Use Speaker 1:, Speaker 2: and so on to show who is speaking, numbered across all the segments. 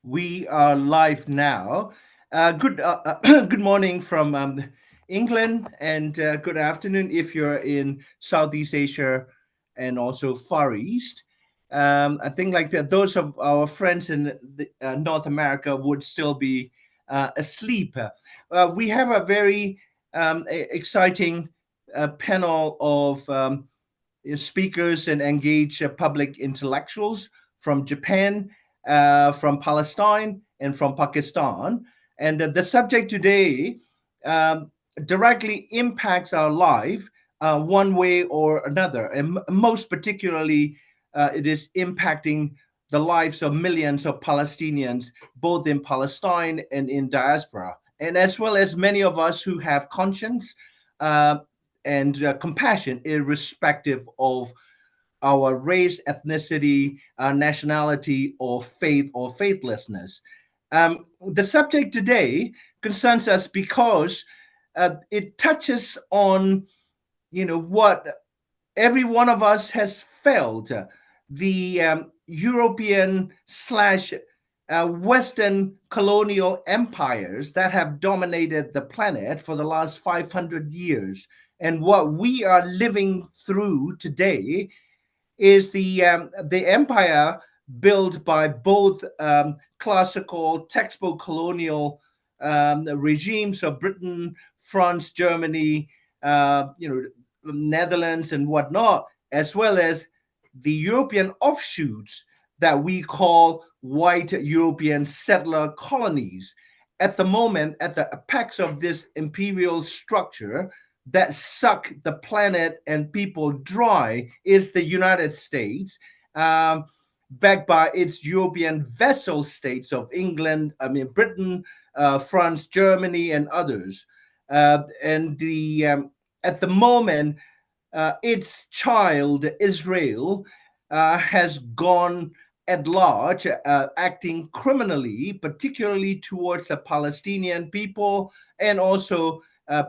Speaker 1: We are live now. Good morning from England, and good afternoon if you're in Southeast Asia and also Far East. I think like that, those of our friends in North America would still be asleep. We have a very exciting panel of speakers and engaged public intellectuals from Japan, from Palestine, and from Pakistan. And the subject today um, directly impacts our life one way or another. And most particularly, it is impacting the lives of millions of Palestinians, both in Palestine and in diaspora, and as well as many of us who have conscience uh, and compassion, irrespective of our race, ethnicity, nationality, or faith or faithlessness. The subject today concerns us because it touches on, what every one of us has felt. The European slash Western colonial empires that have dominated the planet for the last 500 years. And what we are living through today is the empire built by both classical textbook colonial regimes of Britain, France, Germany, Netherlands, and whatnot, as well as the European offshoots that we call white European settler colonies. At the moment, at the apex of this imperial structure, that suck the planet and people dry is the United States, backed by its European vassal states of Britain, France, Germany, and others. And the At the moment, its child Israel has gone at large, acting criminally, particularly towards the Palestinian people, and also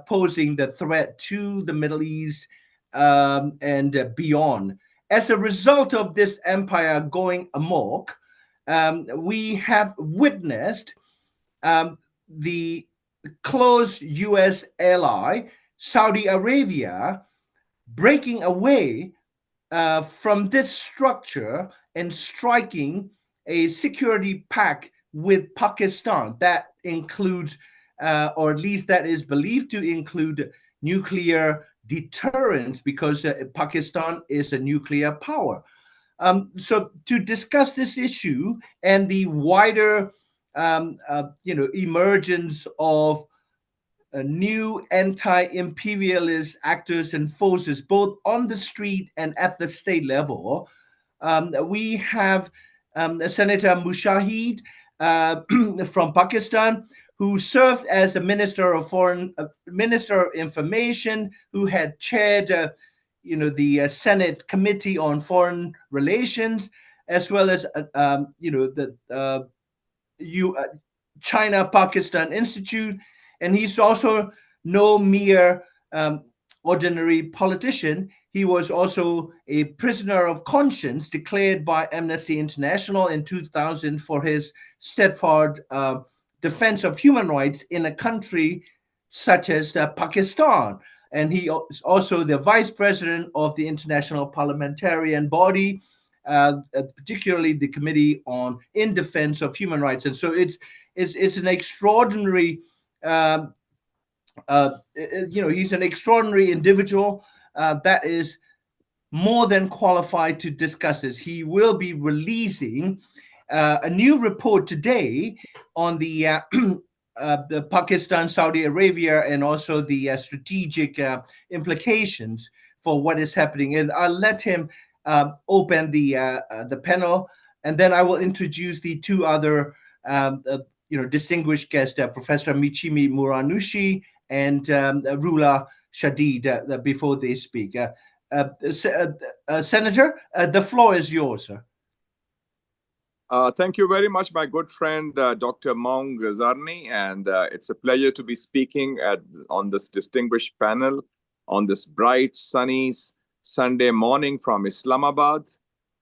Speaker 1: posing the threat to the Middle East and beyond. As a result of this empire going amok, we have witnessed the close U.S. ally, Saudi Arabia, breaking away from this structure and striking a security pact with Pakistan that includes, or at least that is believed to include, nuclear deterrence because Pakistan is a nuclear power. So to discuss this issue and the wider, emergence of new anti-imperialist actors and forces, both on the street and at the state level. We have Senator Mushahid from Pakistan, who served as a minister of information, who had chaired, the Senate Committee on Foreign Relations, as well as, the China-Pakistan Institute, and he's also no mere ordinary politician. He was also a prisoner of conscience declared by Amnesty International in 2000 for his steadfast defense of human rights in a country such as Pakistan. And he is also the vice president of the International Parliamentarian Body, particularly the Committee on in Defense of Human Rights. And so it's an extraordinary he's an extraordinary individual that is more than qualified to discuss this. He will be releasing a new report today on the Pakistan, Saudi Arabia, and also the strategic implications for what is happening. And I'll let him open the panel, and then I will introduce the two other distinguished guests, Professor Michimi Muranushi and Rula Shadid, before they speak. Senator, the floor is yours, sir.
Speaker 2: Thank you very much, my good friend, Dr. Maung Zarni, and it's a pleasure to be speaking on this distinguished panel on this bright, sunny Sunday morning from Islamabad.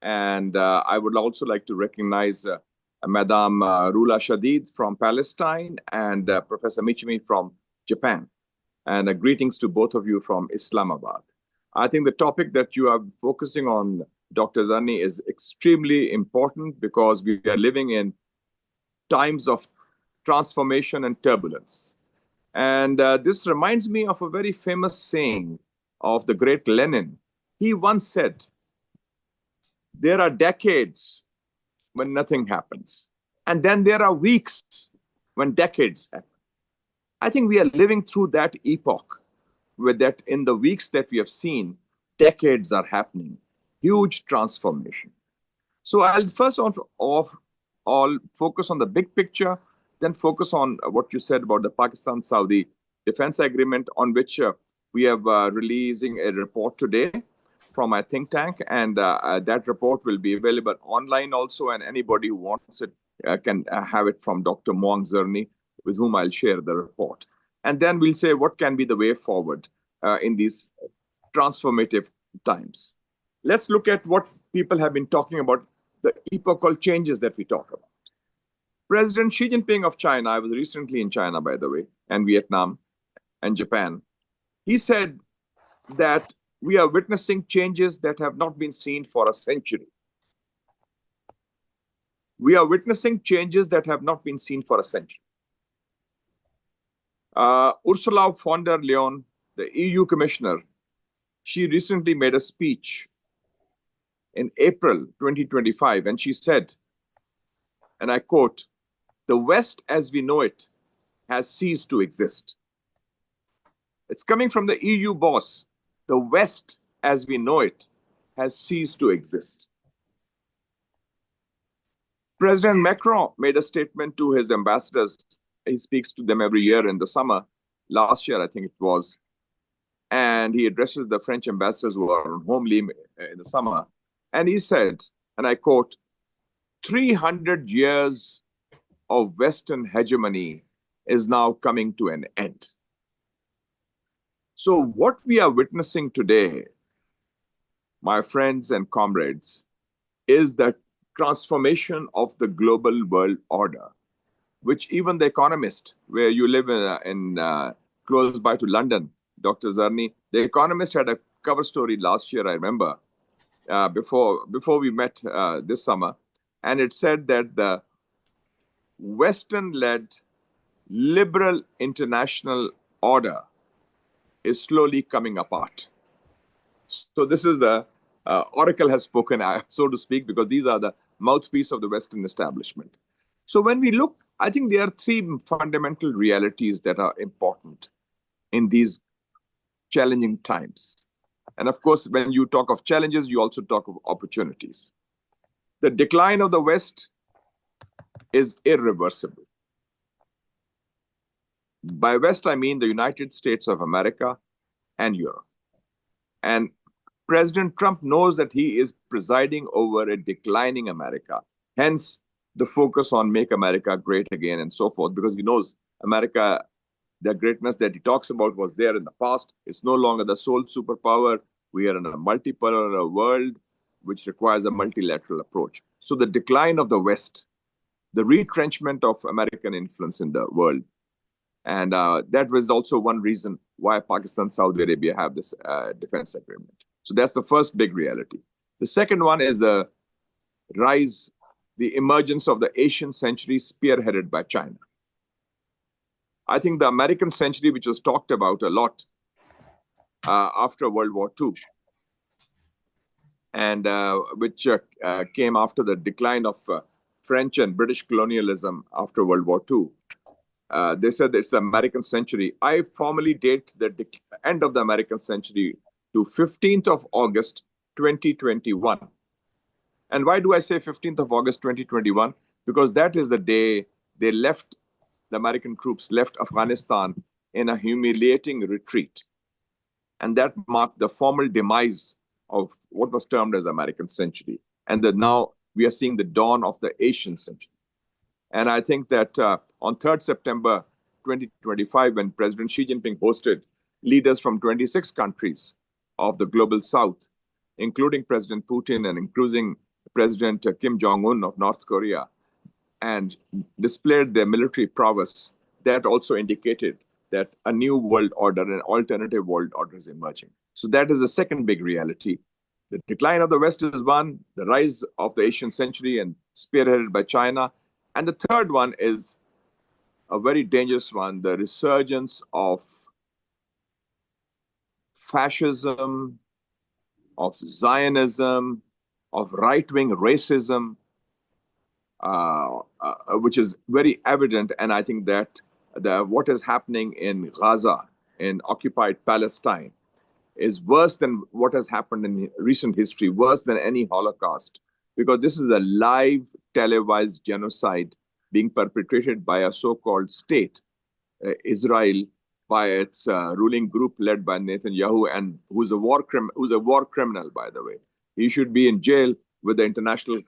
Speaker 2: And I would also like to recognize Madame Rula Shadid from Palestine, and Professor Michimi from Japan. And greetings to both of you from Islamabad. I think the topic that you are focusing on, Dr. Zarni, is extremely important because we are living in times of transformation and turbulence. And this reminds me of a very famous saying of the great Lenin. He once said, there are decades when nothing happens, and then there are weeks when decades happen. I think we are living through that epoch, where that in the weeks that we have seen, decades are happening, huge transformation. So I'll first of all focus on the big picture, then focus on what you said about the Pakistan-Saudi defense agreement, on which we are releasing a report today from my think tank, and that report will be available online also, and anybody who wants it can have it from Dr. Muang Zerni, with whom I'll share the report. And then we'll say what can be the way forward in these transformative times. Let's look at what people have been talking about, the epochal changes that we talk about. President Xi Jinping of China, I was recently in China, by the way, and Vietnam and Japan, he said that we are witnessing changes that have not been seen for a century. We are witnessing changes that have not been seen for a century. Ursula von der Leyen, the EU commissioner, she recently made a speech in April 2025, and she said, and I quote, "The West as we know it has ceased to exist." It's coming from the EU boss. The West as we know it has ceased to exist. President Macron made a statement to his ambassadors. He speaks to them every year in the summer. Last year, I think it was. And he addresses the French ambassadors who are on home leave in the summer. And he said, and I quote, 300 years of Western hegemony is now coming to an end. So what we are witnessing today, my friends and comrades, is the transformation of the global world order, which even The Economist, where you live in close by to London, Dr. Zarni, The Economist had a cover story last year, I remember, before we met this summer, and it said that the Western-led liberal international order is slowly coming apart. So this is the oracle has spoken, so to speak, because these are the mouthpiece of the Western establishment. So when we look, I think there are three fundamental realities that are important in these challenging times. And of course, when you talk of challenges, you also talk of opportunities. The decline of the West is irreversible. By West, I mean the United States of America and Europe. And President Trump knows that he is presiding over a declining America. Hence, the focus on Make America Great Again and so forth, because he knows America, the greatness that he talks about was there in the past. It's no longer the sole superpower. We are in a multipolar world, which requires a multilateral approach. So the decline of the West, the retrenchment of American influence in the world, and that was also one reason why Pakistan, Saudi Arabia have this defense agreement. So that's the first big reality. The second one is the rise, the emergence of the Asian century spearheaded by China. I think the American century, which was talked about a lot after World War II, and which came after the decline of French and British colonialism after World War II. They said it's the American century. I formally date the end of the American century to 15th of August, 2021. And why do I say 15th of August, 2021? Because that is the day they left, the American troops left Afghanistan in a humiliating retreat. And that marked the formal demise of what was termed as the American century. And that now we are seeing the dawn of the Asian century. And I think that on 3rd September 2025, when President Xi Jinping hosted leaders from 26 countries of the global south, including President Putin and including President Kim Jong-un of North Korea, and displayed their military prowess, that also indicated that a new world order, an alternative world order is emerging. So that is the second big reality. The decline of the West is one, the rise of the Asian century and spearheaded by China. And the third one is a very dangerous one, the resurgence of fascism, of Zionism, of right-wing racism, which is very evident. And I think that what is happening in Gaza, in occupied Palestine, is worse than what has happened in recent history, worse than any Holocaust, because this is a live televised genocide being perpetrated by a so-called state, Israel, by its ruling group led by Netanyahu, and who's a war criminal, by the way. He should be in jail with the International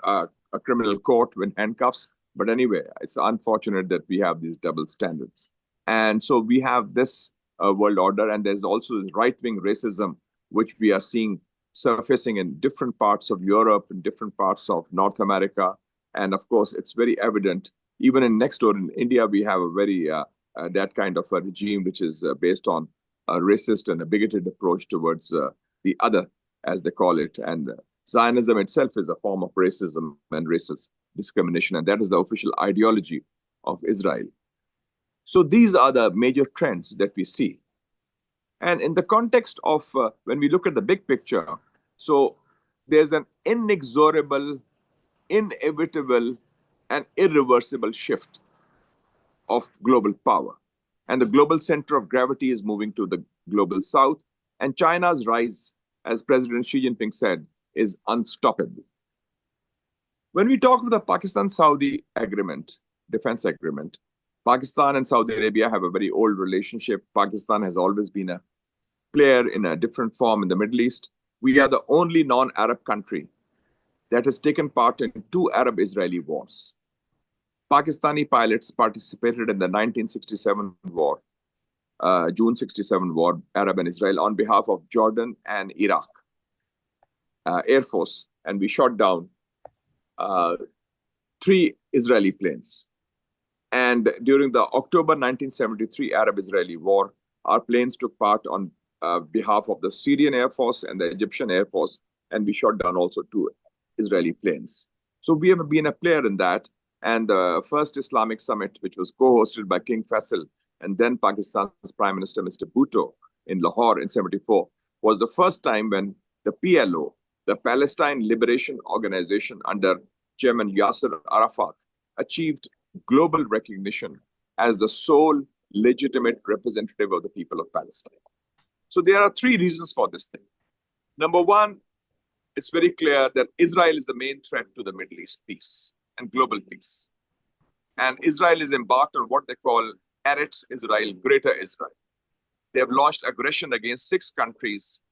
Speaker 2: Criminal Court with handcuffs. But anyway, it's unfortunate that we have these double standards. And so we have this world order, and there's also this right-wing racism, which we are seeing surfacing in different parts of Europe, in different parts of North America. And of course, it's very evident, even in next door in India, we have a very, that kind of a regime, which is based on a racist and a bigoted approach towards the other, as they call it. And Zionism itself is a form of racism and racist discrimination, and that is the official ideology of Israel. So these are the major trends that we see. And in the context of when we look at the big picture, so there's an inexorable, inevitable, and irreversible shift of global power. And the global center of gravity is moving to the global south. And China's rise, as President Xi Jinping said, is unstoppable. When we talk about the Pakistan-Saudi agreement, defense agreement, Pakistan and Saudi Arabia have a very old relationship. Pakistan has always been a player in a different form in the Middle East. We are the only non-Arab country that has taken part in 2 Arab-Israeli wars. Pakistani pilots participated in the 1967 war, June 67 war, Arab and Israel, on behalf of Jordan and Iraq Air Force, and we shot down 3 Israeli planes. And during the October 1973 Arab-Israeli war, our planes took part on behalf of the Syrian Air Force and the Egyptian Air Force, and we shot down also 2 Israeli planes. So we have been a player in that. And the first Islamic summit, which was co-hosted by King Faisal and then Pakistan's Prime Minister, Mr. Bhutto, in Lahore in 74, was the first time when the PLO, the Palestine Liberation Organization under Chairman Yasser Arafat, achieved global recognition as the sole legitimate representative of the people of Palestine. So there are 3 reasons for this thing. Number one, it's very clear that Israel is the main threat to the Middle East peace and global peace. And Israel is embarked on what they call Eretz Israel, Greater Israel. They have launched aggression against 6 countries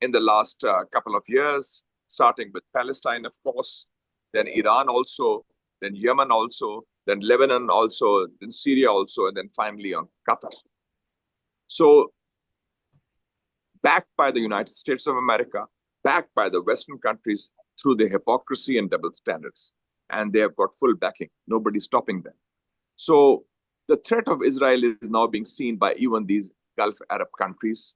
Speaker 2: in the last couple of years, starting with Palestine, of course, then Iran also, then Yemen also, then Lebanon also, then Syria also, and then finally on Qatar. So, backed by the United States of America, backed by the Western countries through the hypocrisy and double standards. And they have got full backing. Nobody's stopping them. So the threat of Israel is now being seen by even these Gulf Arab countries.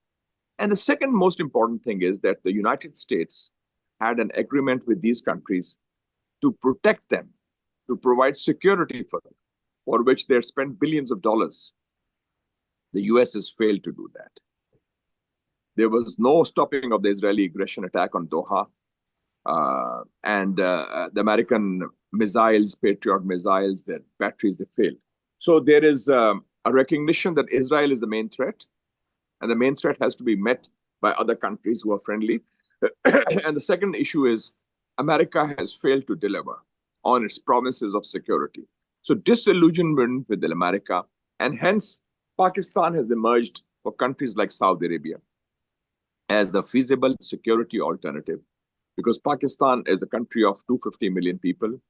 Speaker 2: And the second most important thing is that the United States had an agreement with these countries to protect them, to provide security for them, for which they had spent billions of dollars. The US has failed to do that. There was no stopping of the Israeli aggression attack on Doha. And the American missiles, Patriot missiles, their batteries, they failed. So there is a recognition that Israel is the main threat, and the main threat has to be met by other countries who are friendly. And the second issue is America has failed to deliver on its promises of security. So disillusionment with America, and hence Pakistan has emerged for countries like Saudi Arabia as a feasible security alternative, because Pakistan is a country of 250 million people.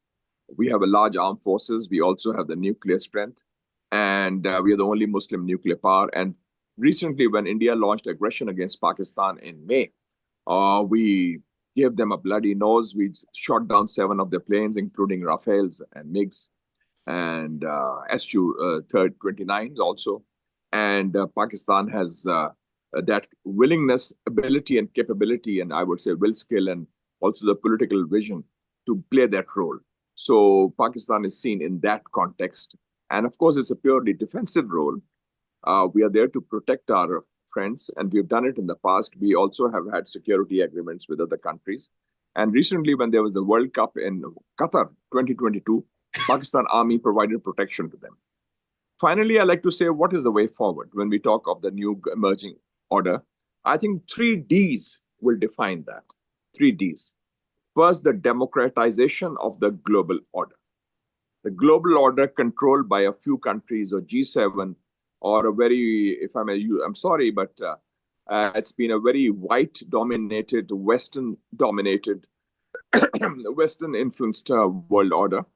Speaker 2: We have a large armed forces. We also have the nuclear strength, and we are the only Muslim nuclear power. And recently, when India launched aggression against Pakistan in May, we gave them a bloody nose. We shot down 7 of their planes, including Rafales and MiGs. and SU 29 also. And Pakistan has that willingness, ability, and capability, and I would say will, skill, and also the political vision to play that role. So Pakistan is seen in that context. And of course, it's a purely defensive role. We are there to protect our friends, and we've done it in the past. We also have had security agreements with other countries. And recently, when there was the World Cup in Qatar 2022, Pakistan Army provided protection to them. Finally, I like to say, what is the way forward when we talk of the new emerging order? I think three Ds will define that. Three Ds. First, the democratization of the global order. The global order controlled by a few countries or G7 or a very, if I may use, I'm sorry, but it's been a very white-dominated, Western-dominated, Western-influenced world order.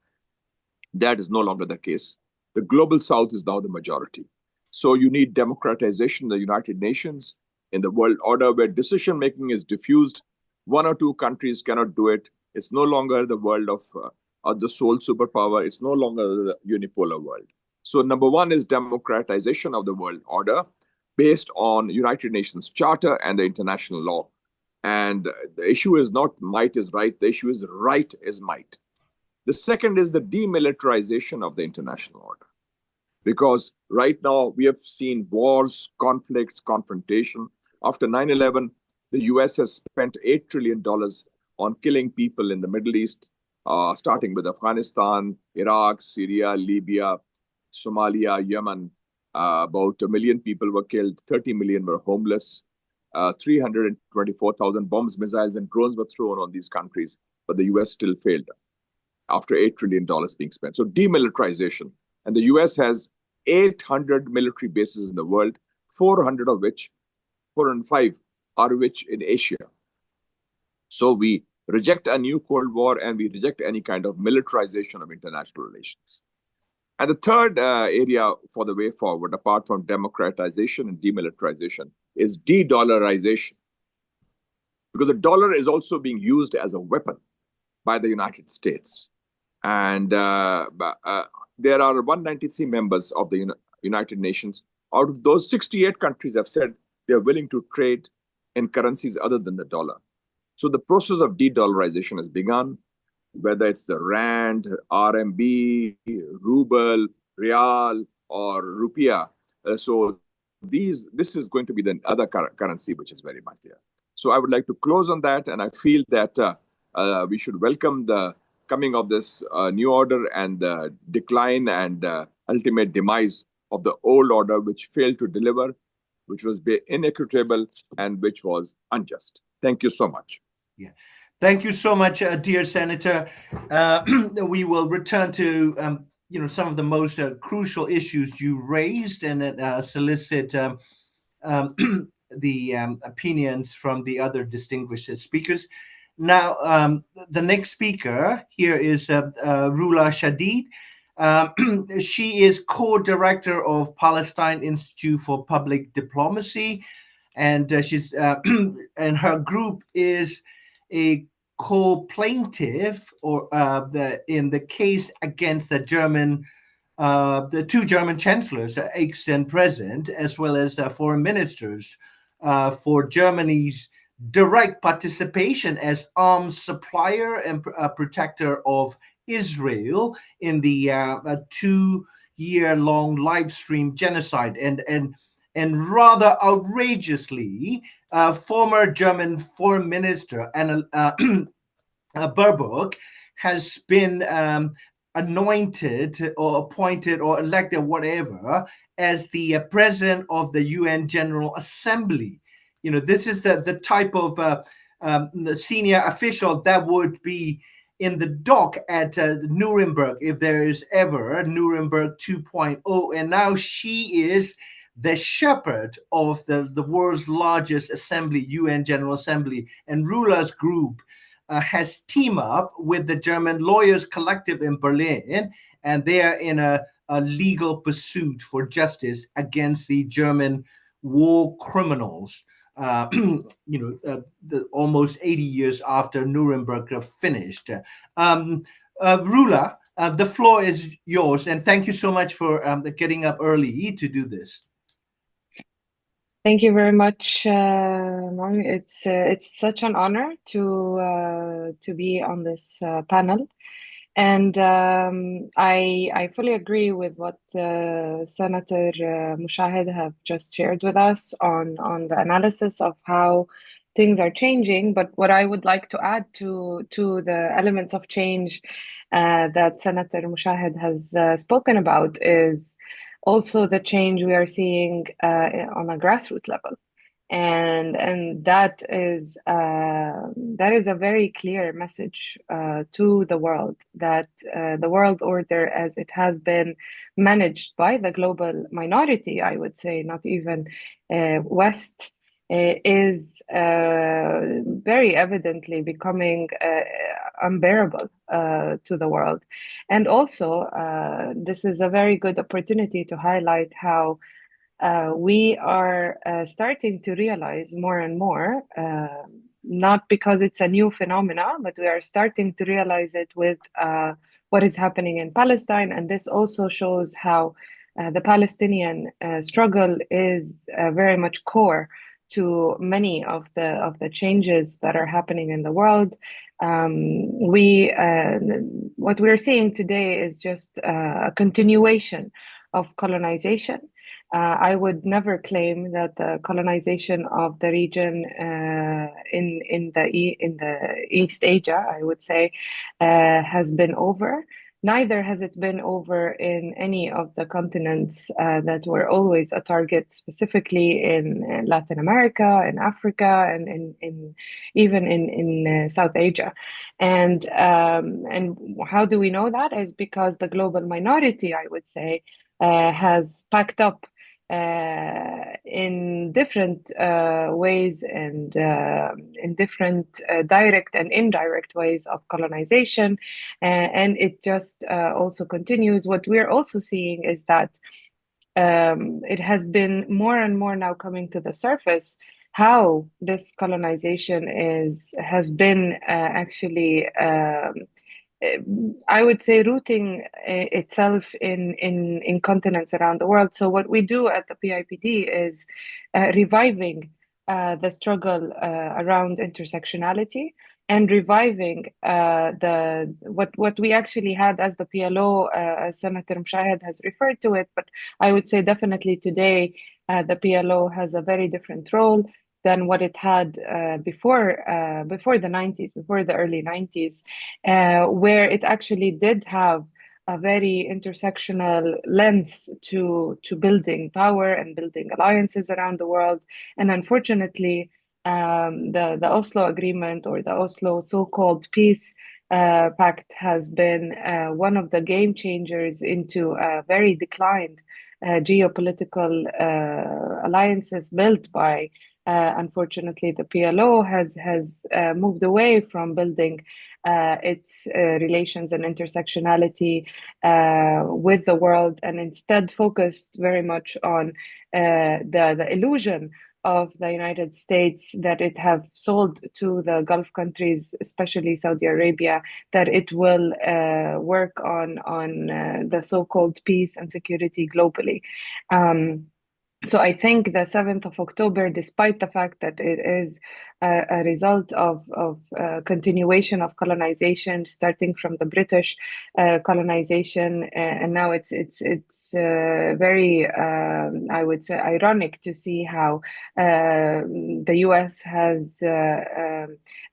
Speaker 2: That is no longer the case. The global South is now the majority. So you need democratization in the United Nations, in the world order where decision-making is diffused. One or two countries cannot do it. It's no longer the world of the sole superpower. It's no longer the unipolar world. So number one is democratization of the world order based on United Nations Charter and the international law. And the issue is not might is right. The issue is right is might. The second is the demilitarization of the international order. Because right now we have seen wars, conflicts, confrontation. After 9/11, the US has spent $8 trillion on killing people in the Middle East, starting with Afghanistan, Iraq, Syria, Libya, Somalia, Yemen. About 1 million people were killed, 30 million were homeless, 324,000 bombs, missiles, and drones were thrown on these countries, but the US still failed after $8 trillion being spent. So demilitarization. And the US has 800 military bases in the world, 400 of which, 405 are which in Asia. So we reject a new Cold War and we reject any kind of militarization of international relations. And the third area for the way forward, apart from democratization and demilitarization, is de-dollarization. Because the dollar is also being used as a weapon by the United States. And there are 193 members of the United Nations. Out of those, 68 countries have said they're willing to trade in currencies other than the dollar. So the process of de-dollarization has begun, whether it's the Rand, RMB, Ruble, Rial, or Rupiah. So this is going to be the other currency, which is very much there. So I would like to close on that, and I feel that we should welcome the coming of this new order and the decline and ultimate demise of the old order, which failed to deliver, which was inequitable, and which was unjust. Thank you so much.
Speaker 1: Yeah. Thank you so much, dear Senator. We will return to some of the most crucial issues you raised and solicit the opinions from the other distinguished speakers. Now, the next speaker here is Rula Shadid. She is co-director of Palestine Institute for Public Diplomacy, and she's and her group is a co-plaintiff in the case against the two German chancellors, ex and present, as well as foreign ministers, for Germany's direct participation as arms supplier and protector of Israel in the 2-year-long live stream genocide. And rather outrageously, former German foreign minister Anna Baerbock has been anointed or appointed or elected, whatever, as the president of the UN General Assembly. This is the type of the senior official that would be in the dock at Nuremberg, if there is ever a Nuremberg 2.0. And now she is the shepherd of the world's largest assembly, UN General Assembly. And Rula's group has teamed up with the German Lawyers Collective in Berlin, and they are in a legal pursuit for justice against the German war criminals. Almost 80 years after Nuremberg finished. Rula, The floor is yours, and thank you so much for getting up early to do this.
Speaker 3: Thank you very much, Mom. It's such an honor to be on this panel, and I fully agree with what Senator Mushahed have just shared with us on the analysis of how things are changing. But what I would like to add to the elements of change that Senator Mushahed has spoken about is also the change we are seeing on a grassroots level. And that is a very clear message to the world that the world order, as it has been managed by the global minority, I would say, not even West, is very evidently becoming unbearable to the world. And also, this is a very good opportunity to highlight how we are starting to realize more and more, not because it's a new phenomena, but we are starting to realize it with what is happening in Palestine. And this also shows how the Palestinian struggle is very much core to many of the changes that are happening in the world. We What we're seeing today is just a continuation of colonization. I would never claim that the colonization of the region in the East Asia, I would say, has been over. Neither has it been over in any of the continents that were always a target, specifically in Latin America, in Africa, and even in South Asia. And how do we know that? Is because the global minority, I would say, has packed up in different ways and in different direct and indirect ways of colonization. And it just also continues. What we're also seeing is that it has been more and more now coming to the surface how this colonization has been actually I would say rooting itself in continents around the world. So what we do at the PIPD is reviving the struggle around intersectionality and reviving the what we actually had as the PLO, as Senator Mshahed has referred to it. But I would say definitely today the PLO has a very different role than what it had before the 90s, before the early 90s, where it actually did have a very intersectional lens to building power and building alliances around the world. And unfortunately, the Oslo Agreement, or the Oslo so-called peace pact, has been one of the game changers into a very declined geopolitical alliances built by unfortunately, the PLO has moved away from building its relations and intersectionality with the world, and instead focused very much on the illusion of the United States that it have sold to the Gulf countries, especially Saudi Arabia, that it will work on the so-called peace and security globally. So I think the 7th of October, despite the fact that it is a result of continuation of colonization, starting from the British colonization, and now it's very, I would say, ironic to see how the U.S. has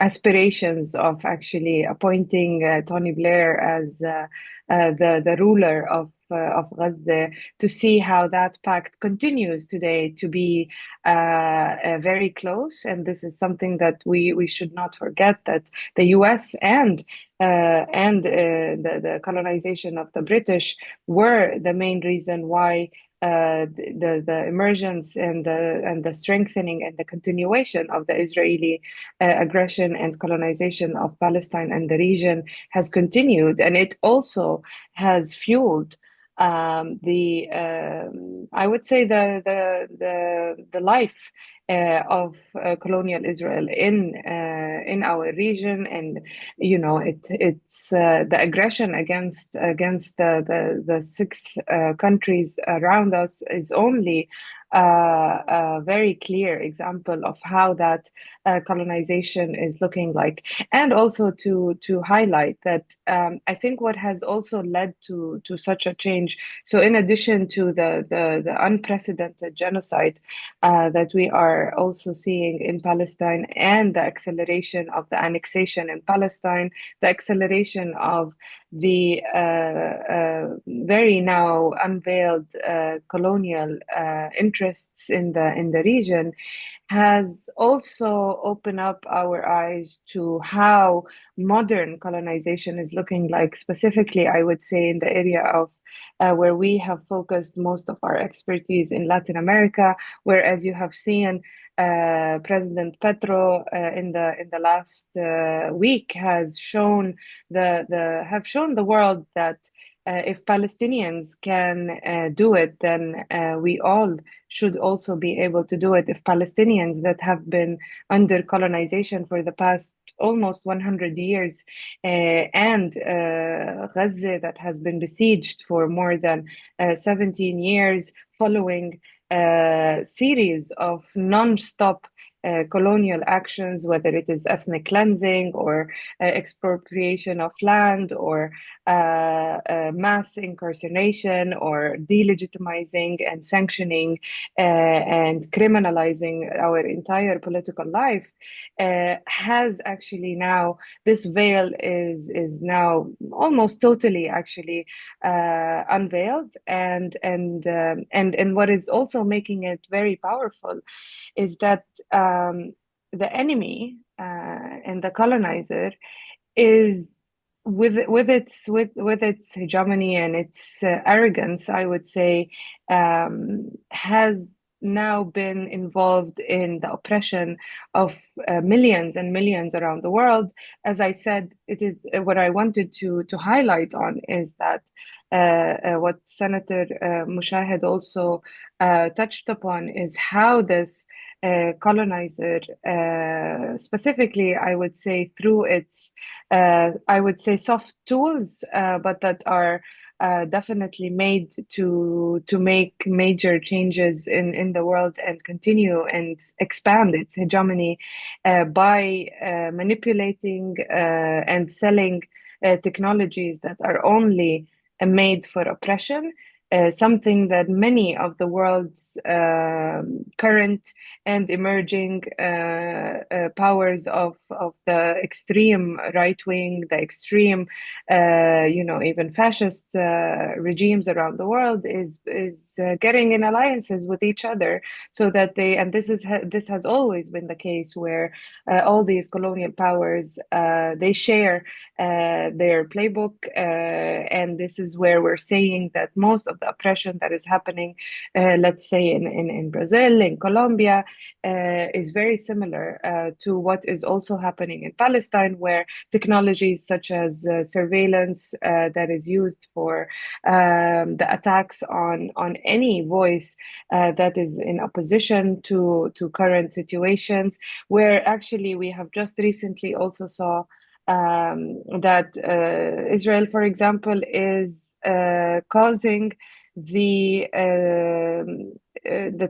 Speaker 3: aspirations of actually appointing Tony Blair as the ruler of Gaza, to see how that pact continues today to be very close. And this is something that we should not forget, that the US and the colonization of the British were the main reason why the emergence and the strengthening and the continuation of the Israeli aggression and colonization of Palestine and the region has continued, and it also has fueled I would say the life of colonial Israel in our region, and it's the aggression against the six countries around us is only a very clear example of how that colonization is looking like. And also to highlight that I think what has also led to such a change, so in addition to the unprecedented genocide that we are also seeing in Palestine, and the acceleration of the annexation in Palestine, the acceleration of the very now unveiled colonial interests in the region, has also opened up our eyes to how modern colonization is looking like, specifically, I would say, in the area of where we have focused most of our expertise in Latin America, where, as you have seen, President Petro in the last week has shown the world that if Palestinians can do it, then we all should also be able to do it. If Palestinians that have been under colonization for the past almost 100 years, and Gaza that has been besieged for more than 17 years, following a series of non-stop colonial actions, whether it is ethnic cleansing or expropriation of land, or mass incarceration, or delegitimizing and sanctioning and criminalizing our entire political life, has actually now, this veil is now almost totally actually unveiled, and what is also making it very powerful is that the enemy and the colonizer is with its hegemony and its arrogance, I would say, has now been involved in the oppression of millions and millions around the world. As I said, it is what I wanted to highlight on is that what Senator Mushahed also touched upon is how this colonizer, specifically, I would say, through its, I would say, soft tools, but that are definitely made to make major changes in the world and continue and expand its hegemony by manipulating and selling technologies that are only made for oppression, something that many of the world's current and emerging powers of the extreme right wing, the extreme, even fascist regimes around the world is getting in alliances with each other, so that and this has always been the case, where all these colonial powers they share their playbook, and this is where we're saying that most of the oppression that is happening, let's say in Brazil, in Colombia, is very similar to what is also happening in Palestine, where technologies such as surveillance that is used for the attacks on any voice that is in opposition to current situations, where actually we have just recently also saw that Israel, for example, is causing the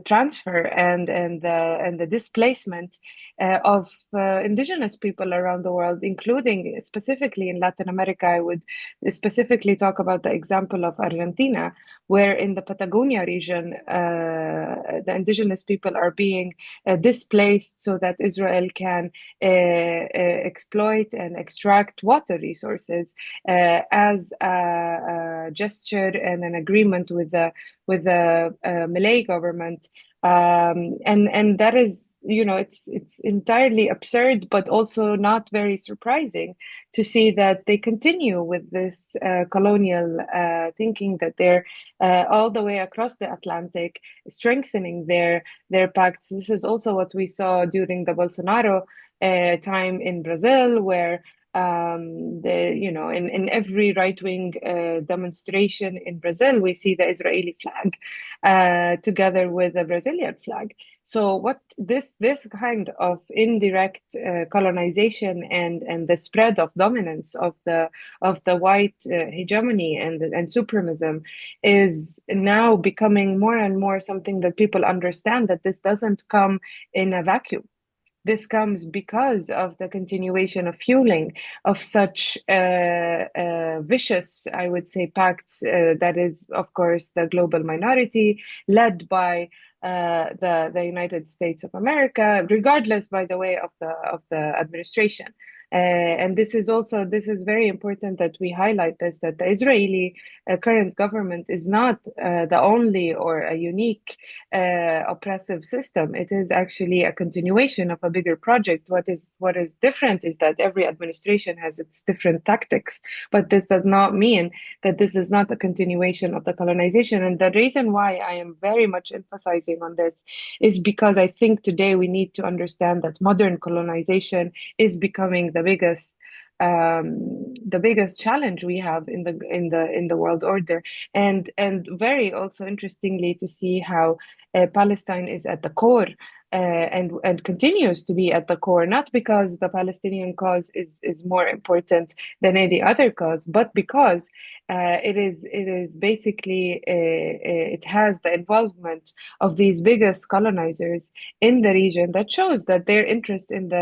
Speaker 3: transfer and the displacement of indigenous people around the world, including specifically in Latin America. I would specifically talk about the example of Argentina, where in the Patagonia region, the indigenous people are being displaced so that Israel can exploit and extract water resources as a gesture and an agreement with the Malay government, and that is, it's entirely absurd, but also not very surprising to see that they continue with this colonial thinking, that they're all the way across the Atlantic, strengthening their pacts. This is also what we saw during the Bolsonaro time in Brazil, where In every right-wing demonstration in Brazil, we see the Israeli flag together with the Brazilian flag. So what this kind of indirect colonization and the spread of dominance of the white hegemony and supremacism is now becoming more and more something that people understand, that this doesn't come in a vacuum. This comes because of the continuation of fueling of such vicious, I would say, pacts. That is, of course, the global minority led by the United States of America, regardless, by the way, of the administration. And this is very important that we highlight this, that the Israeli current government is not the only or a unique oppressive system. It is actually a continuation of a bigger project. What is different is that every administration has its different tactics, but this does not mean that this is not a continuation of the colonization. And the reason why I am very much emphasizing on this is because I think today we need to understand that modern colonization is becoming the biggest challenge we have in the world order, and very also interestingly to see how Palestine is at the core and continues to be at the core, not because the Palestinian cause is more important than any other cause, but because it is basically it has the involvement of these biggest colonizers in the region that shows that their interest in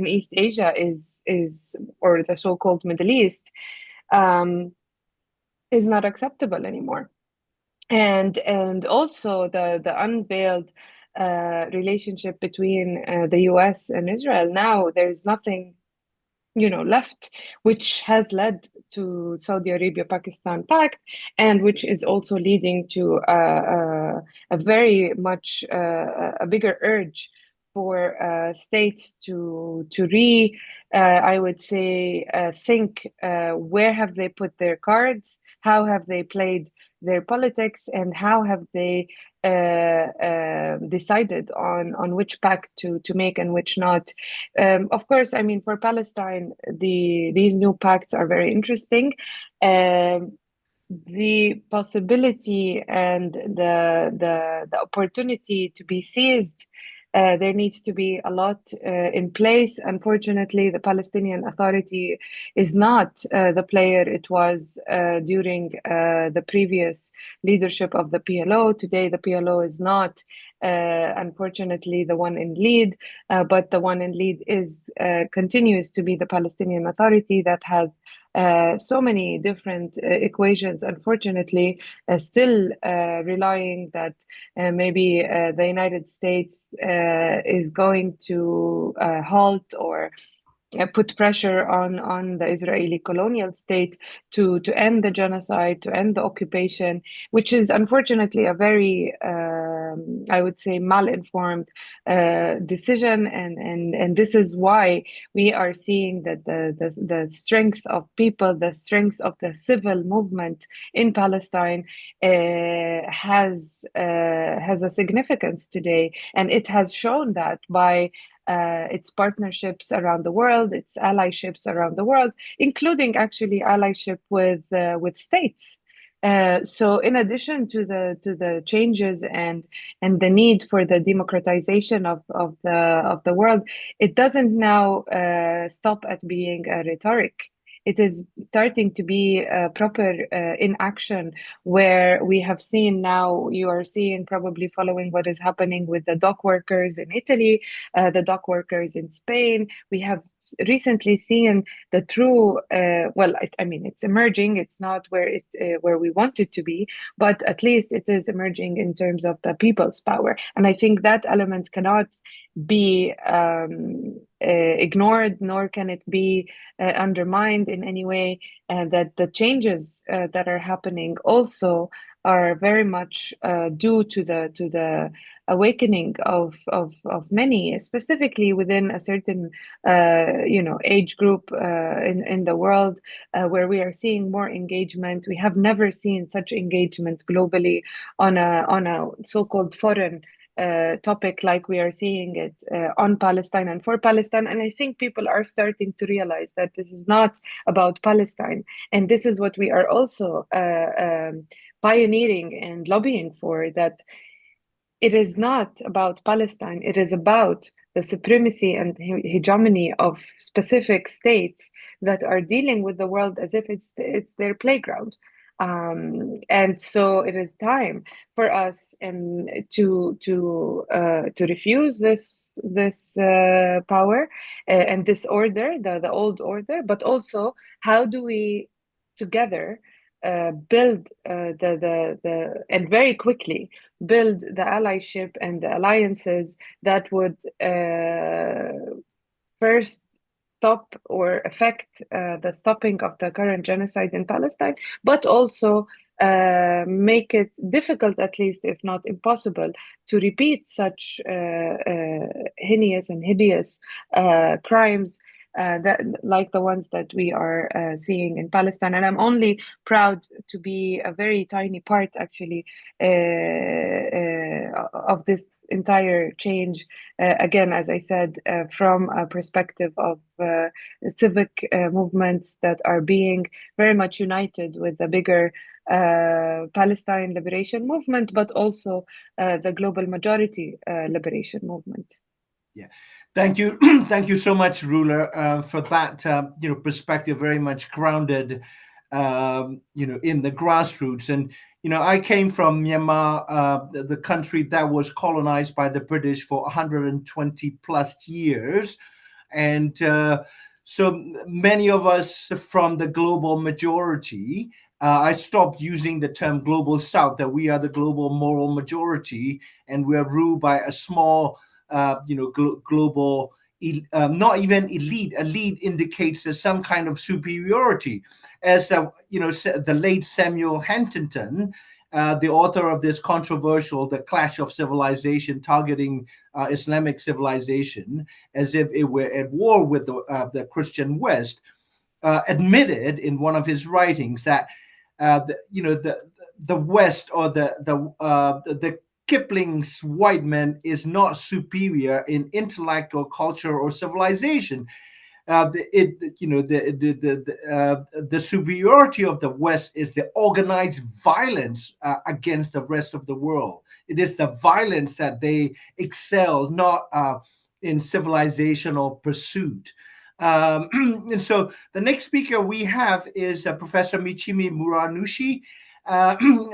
Speaker 3: East Asia is or the so-called Middle East um, is not acceptable anymore. And also the unveiled relationship between the US and Israel. Now there's nothing left, which has led to Saudi Arabia-Pakistan Pact, and which is also leading to a very much a bigger urge for states to I would say, think where have they put their cards, how have they played their politics, and how have they decided on which pact to make and which not. Of course, I mean, for Palestine, these new pacts are very interesting. Um, the possibility and the opportunity to be seized, there needs to be a lot in place. Unfortunately, the Palestinian Authority is not the player it was during the previous leadership of the PLO. Today, the PLO is not, unfortunately, the one in lead, but the one in lead is continues to be the Palestinian Authority that has so many different equations, unfortunately, still relying that maybe the United States is going to halt or put pressure on the Israeli colonial state to end the genocide, to end the occupation, which is unfortunately a very, I would say, mal-informed decision. And this is why we are seeing that the strength of people, the strength of the civil movement in Palestine has a significance today. And it has shown that by its partnerships around the world, its allyships around the world, including actually allyship with states. So, in addition to the changes and the need for the democratization of the world, it doesn't now stop at being a rhetoric. It is starting to be proper in action, where we have seen now, you are seeing, probably following what is happening with the dock workers in Italy, the dock workers in Spain. We have recently seen the true, I mean, it's emerging. It's not where we want it to be, but at least it is emerging in terms of the people's power. And I think that element cannot be ignored, nor can it be undermined in any way. And that the changes that are happening also are very much due to the awakening of many, specifically within a certain age group in the world, where we are seeing more engagement. We have never seen such engagement globally on a so-called foreign topic like we are seeing it on Palestine and for Palestine. And I think people are starting to realize that this is not about Palestine. And this is what we are also pioneering and lobbying for, that it is not about Palestine. It is about the supremacy and hegemony of specific states that are dealing with the world as if it's their playground. And so it is time for us and to refuse this power and this order, the old order, but also how do we together build the and very quickly build the allyship and the alliances that would first stop or affect the stopping of the current genocide in Palestine, but also make it difficult, at least, if not impossible, to repeat such heinous and hideous crimes that like the ones that we are seeing in Palestine. And I'm only proud to be a very tiny part, actually, of this entire change. Again, as I said, from a perspective of civic movements that are being very much united with the bigger Palestine liberation movement, but also the global majority liberation movement.
Speaker 1: Yeah, thank you, thank you so much, Ruler, for that perspective, very much grounded, in the grassroots. And I came from Myanmar, the country that was colonized by the British for 120 plus years, and so many of us from the global majority. I stopped using the term global south, that we are the global moral majority and we're ruled by a small global, not even elite. Elite indicates some kind of superiority. As the late Samuel Huntington, the author of this controversial "The Clash of Civilization," targeting Islamic civilization as if it were at war with the Christian West, admitted in one of his writings that the West, or the Kipling's white man, is not superior in intellect or culture or civilization. The superiority of the West is the organized violence against the rest of the world. It is the violence that they excel, not in civilizational pursuit. And so the next speaker we have is Professor Michimi Muranushi.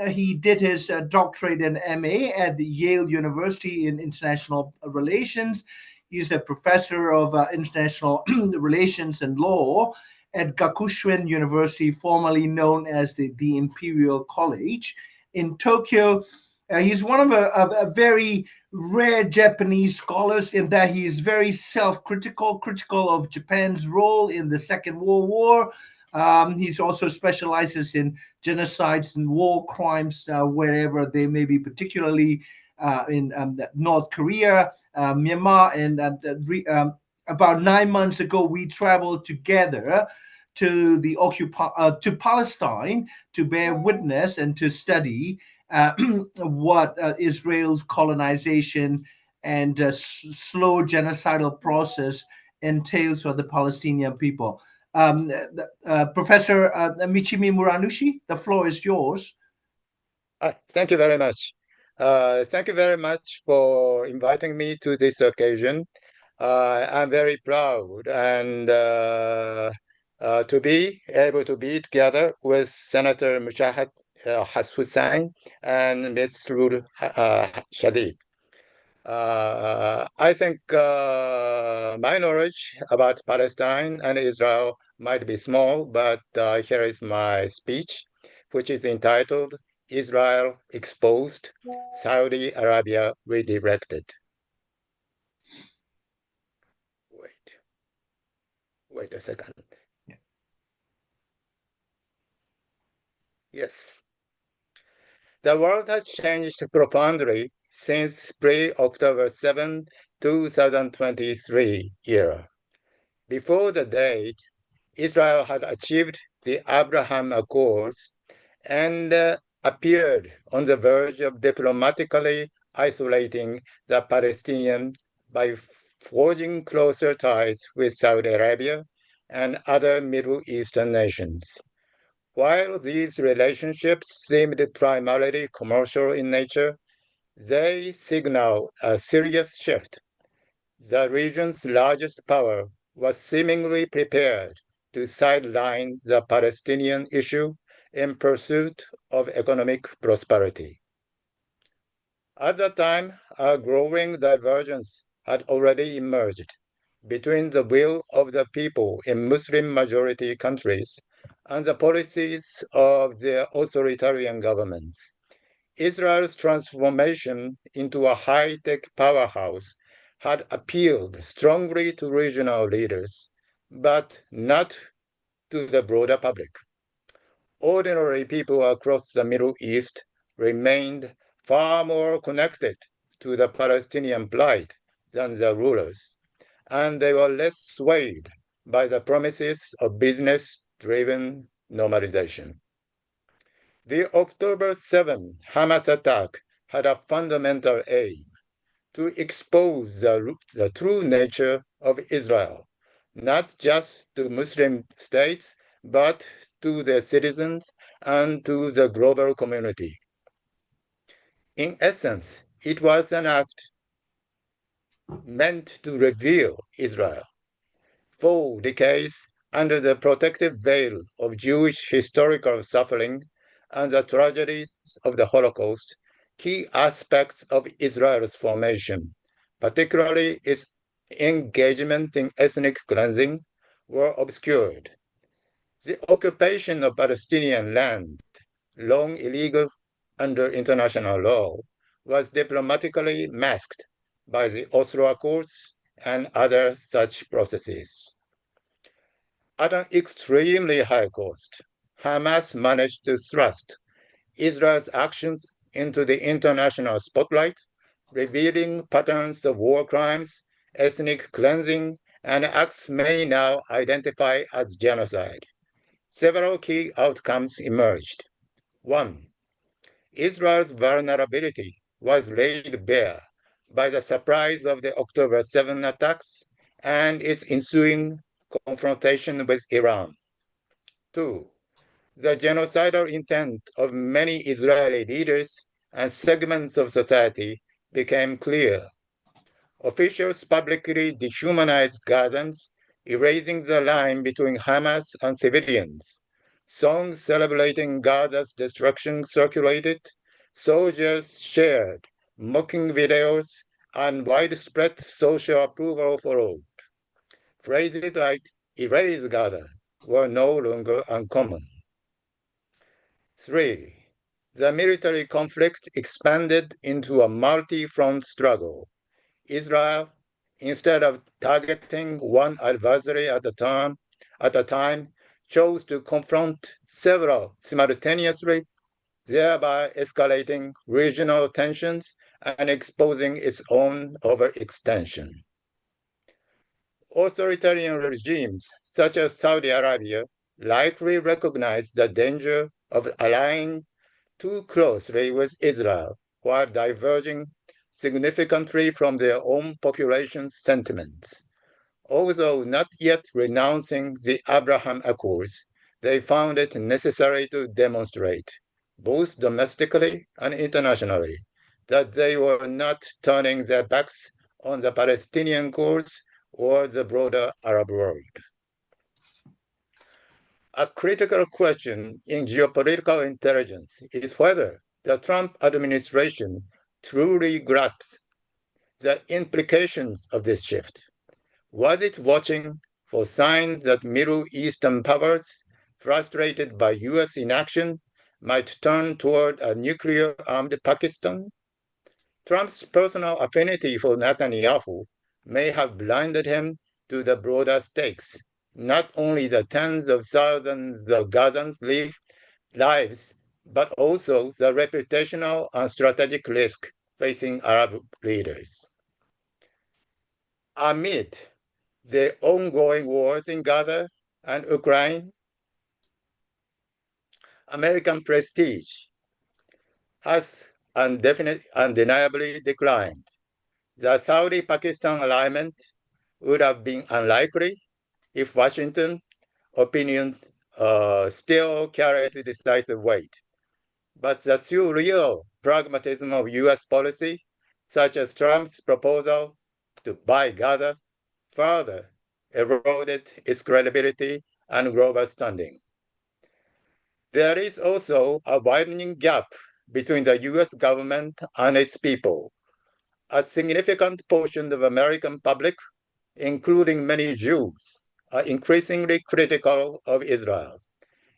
Speaker 1: He did his doctorate and MA at the Yale University in International Relations. He's a professor of international relations and law at Gakushuen University, formerly known as the Imperial College in Tokyo. He's one of a very rare Japanese scholars in that he is very self-critical, critical of Japan's role in the Second World War. He's also specializes in genocides and war crimes wherever they may be, particularly in North Korea, Myanmar, and about 9 months ago, we traveled together to to Palestine to bear witness and to study what Israel's colonization and slow genocidal process entails for the Palestinian people. Professor Michimi Muranushi, the floor is yours.
Speaker 4: Thank you very much. Thank you very much for inviting me to this occasion. I'm very proud and to be able to be together with Senator Mujahid Hussain and Ms. Rul Shadid. I think my knowledge about Palestine and Israel might be small, but here is my speech, which is entitled Israel Exposed, Saudi Arabia Redirected. Wait a second. Yes. The world has changed profoundly since pre-October 7, 2023 year. Before the date, Israel had achieved the Abraham Accords and appeared on the verge of diplomatically isolating the Palestinians by forging closer ties with Saudi Arabia and other Middle Eastern nations. While these relationships seemed primarily commercial in nature, they signal a serious shift. The region's largest power was seemingly prepared to sideline the Palestinian issue in pursuit of economic prosperity. At that time, a growing divergence had already emerged between the will of the people in Muslim majority countries and the policies of their authoritarian governments. Israel's transformation into a high-tech powerhouse had appealed strongly to regional leaders, but not to the broader public. Ordinary people across the Middle East remained far more connected to the Palestinian plight than the rulers, and they were less swayed by the promises of business-driven normalization. The October 7 Hamas attack had a fundamental aim to expose the true nature of Israel, not just to Muslim states, but to their citizens and to the global community. In essence, it was an act meant to reveal Israel. 4 decades under the protective veil of Jewish historical suffering and the tragedies of the Holocaust, key aspects of Israel's formation, particularly its engagement in ethnic cleansing, were obscured. The occupation of Palestinian land, long illegal under international law, was diplomatically masked by the Oslo Accords and other such processes. At an extremely high cost, Hamas managed to thrust Israel's actions into the international spotlight, revealing patterns of war crimes, ethnic cleansing, and acts many now identify as genocide. Several key outcomes emerged. 1. Israel's vulnerability was laid bare by the surprise of the October 7 attacks and its ensuing confrontation with Iran. 2. The genocidal intent of many Israeli leaders and segments of society became clear. Officials publicly dehumanized Gazans, erasing the line between Hamas and civilians. Songs celebrating Gaza's destruction circulated, soldiers shared, mocking videos, and widespread social approval followed. Phrases like erase Gaza were no longer uncommon. 3. The military conflict expanded into a multi-front struggle. Israel, instead of targeting one adversary at a time, chose to confront several simultaneously, thereby escalating regional tensions and exposing its own overextension. Authoritarian regimes such as Saudi Arabia likely recognize the danger of allying too closely with Israel while diverging significantly from their own population's sentiments. Although not yet renouncing the Abraham Accords, they found it necessary to demonstrate, both domestically and internationally, that they were not turning their backs on the Palestinian cause or the broader Arab world. A critical question in geopolitical intelligence is whether the Trump administration truly grasps the implications of this shift. Was it watching for signs that Middle Eastern powers, frustrated by US inaction, might turn toward a nuclear-armed Pakistan? Trump's personal affinity for Netanyahu may have blinded him to the broader stakes, not only the tens of thousands of Gazans' lives, but also the reputational and strategic risk facing Arab leaders. Amid the ongoing wars in Gaza and Ukraine, American prestige has undeniably declined. The Saudi-Pakistan alignment would have been unlikely if Washington opinion still carried decisive weight. But the surreal pragmatism of U.S. policy, such as Trump's proposal to buy Gaza, further eroded its credibility and global standing. There is also a widening gap between the U.S. government and its people. A significant portion of the American public, including many Jews, are increasingly critical of Israel.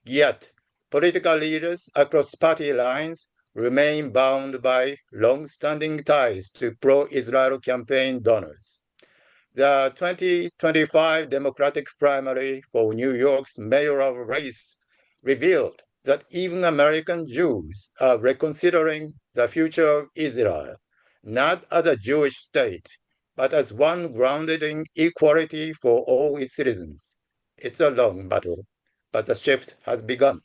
Speaker 4: Yet, political leaders across party lines remain bound by long-standing ties to pro-Israel campaign donors. The 2025 Democratic primary for New York's mayoral race revealed that even American Jews are reconsidering the future of Israel, not as a Jewish state, but as one grounded in equality for all its citizens. It's a long battle, but the shift has begun.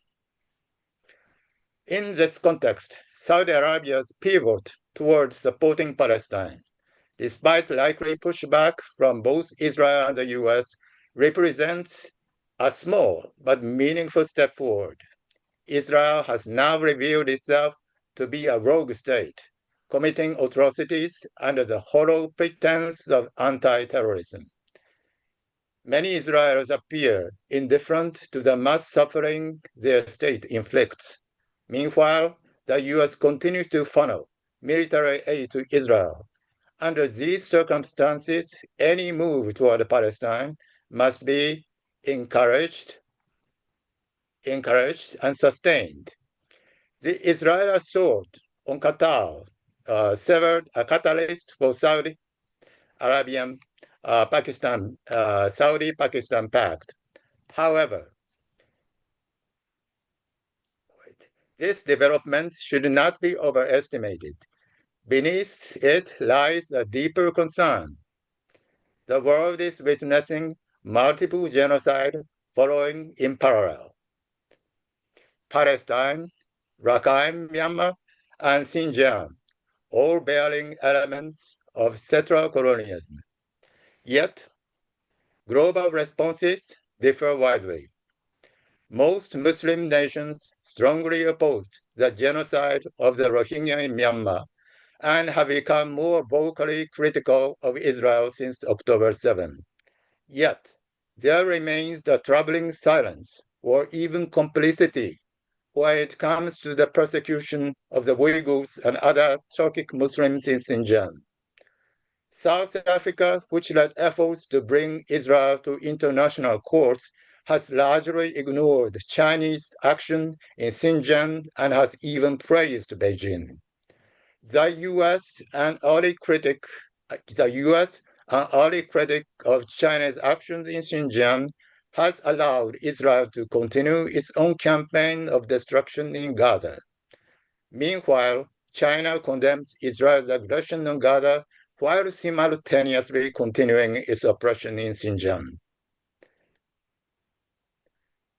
Speaker 4: In this context, Saudi Arabia's pivot towards supporting Palestine, despite likely pushback from both Israel and the US, represents a small but meaningful step forward. Israel has now revealed itself to be a rogue state, committing atrocities under the hollow pretense of anti-terrorism. Many Israelis appear indifferent to the mass suffering their state inflicts. Meanwhile, the US continues to funnel military aid to Israel. Under these circumstances, any move toward Palestine must be encouraged and sustained. The Israeli assault on Qatar severed a catalyst for Saudi Arabian Saudi-Pakistan Pact. However, this development should not be overestimated. Beneath it lies a deeper concern. The world is witnessing multiple genocide following in parallel. Palestine, Rakhine, Myanmar, and Xinjiang, all bearing elements of settler colonialism. Yet, global responses differ widely. Most Muslim nations strongly opposed the genocide of the Rohingya in Myanmar and have become more vocally critical of Israel since October 7. Yet, there remains the troubling silence or even complicity when it comes to the persecution of the Uyghurs and other Turkic Muslims in Xinjiang. South Africa, which led efforts to bring Israel to international courts, has largely ignored Chinese action in Xinjiang and has even praised Beijing. The US, an early critic of China's actions in Xinjiang, has allowed Israel to continue its own campaign of destruction in Gaza. Meanwhile, China condemns Israel's aggression on Gaza while simultaneously continuing its oppression in Xinjiang.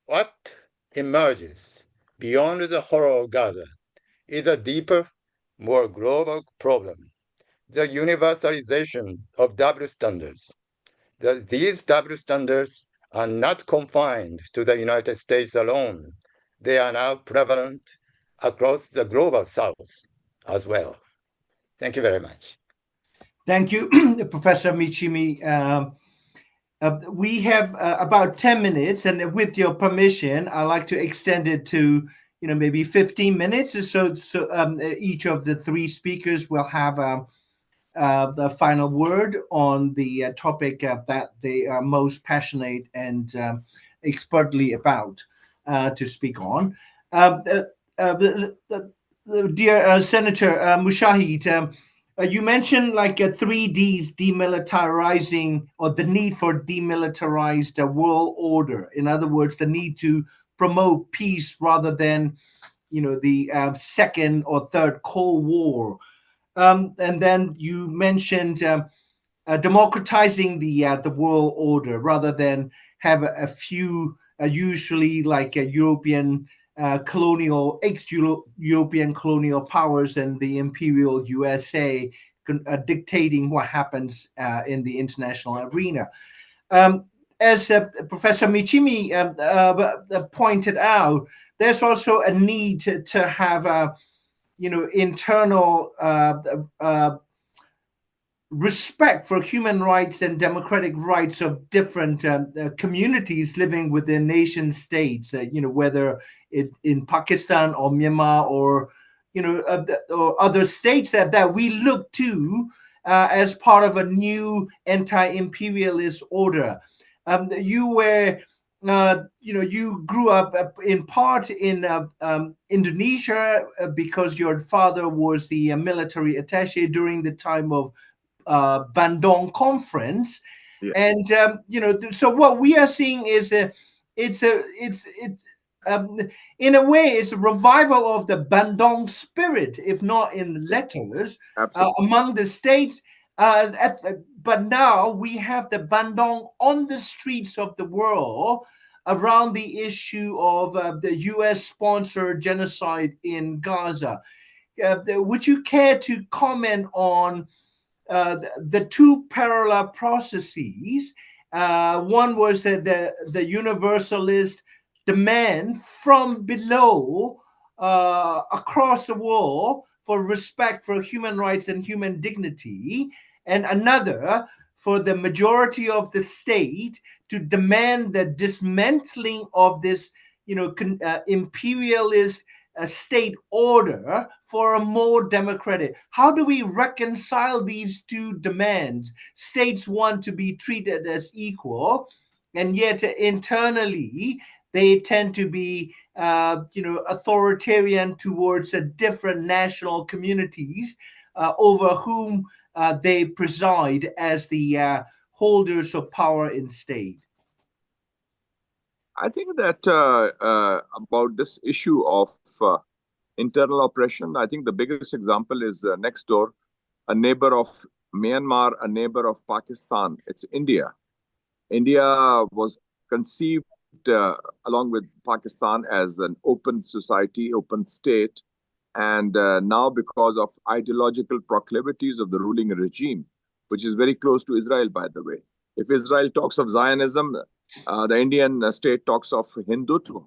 Speaker 4: What emerges beyond the horror of Gaza is a deeper, more global problem: the universalization of double standards. These double standards are not confined to the United States alone. They are now prevalent across the global South as well. Thank you very much.
Speaker 1: Thank you, Professor Michimi. We have about 10 minutes, and with your permission, I'd like to extend it to maybe 15 minutes or so. So each of the three speakers will have the final word on the topic that they are most passionate and expertly about to speak on. Dear Senator Mushahid, you mentioned like three Ds: demilitarizing, or the need for demilitarized world order. In other words, the need to promote peace rather than, the second or third Cold War. And then you mentioned democratizing the world order rather than have a few, usually like European ex-European colonial powers and the imperial USA dictating what happens in the international arena. Um, as Professor Michimi pointed out, there's also a need to have a internal respect for human rights and democratic rights of different communities living within nation states, whether in Pakistan or Myanmar or or other states that we look to as part of a new anti-imperialist order. You grew up in part in Indonesia because your father was the military attaché during the time of Bandung Conference,
Speaker 2: Yeah.
Speaker 1: and so what we are seeing is it's um, in a way it's a revival of the Bandung spirit, if not in letters, among the states. But now we have the Bandung on the streets of the world around the issue of the U.S.-sponsored genocide in Gaza. Would you care to comment on the two parallel processes? One was the universalist demand from below across the world for respect for human rights and human dignity, and another for the majority of the state to demand the dismantling of this, imperialist state order for a more democratic. How do we reconcile these two demands? States want to be treated as equal, and yet internally they tend to be, authoritarian towards different national communities over whom they preside as the holders of power in state.
Speaker 2: I think that about this issue of internal oppression, I think the biggest example is next door, a neighbor of Myanmar, a neighbor of Pakistan. It's India. India was conceived along with Pakistan as an open society, open state. And now, because of ideological proclivities of the ruling regime, which is very close to Israel, by the way. If Israel talks of Zionism, the Indian state talks of Hindutva.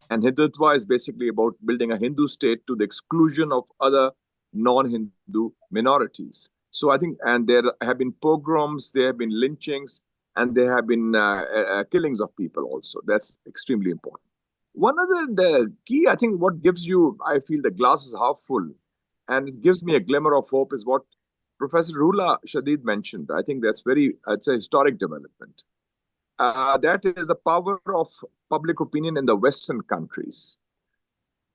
Speaker 2: And Hindutva is basically about building a Hindu state to the exclusion of other non-Hindu minorities. So I think, and there have been pogroms, there have been lynchings, and there have been killings of people also. That's extremely important. One of the key, I think, what gives you, I feel the glass is half full, and it gives me a glimmer of hope is what Professor Rula Shadid mentioned. I think that's it's a historic development. That is the power of public opinion in the Western countries,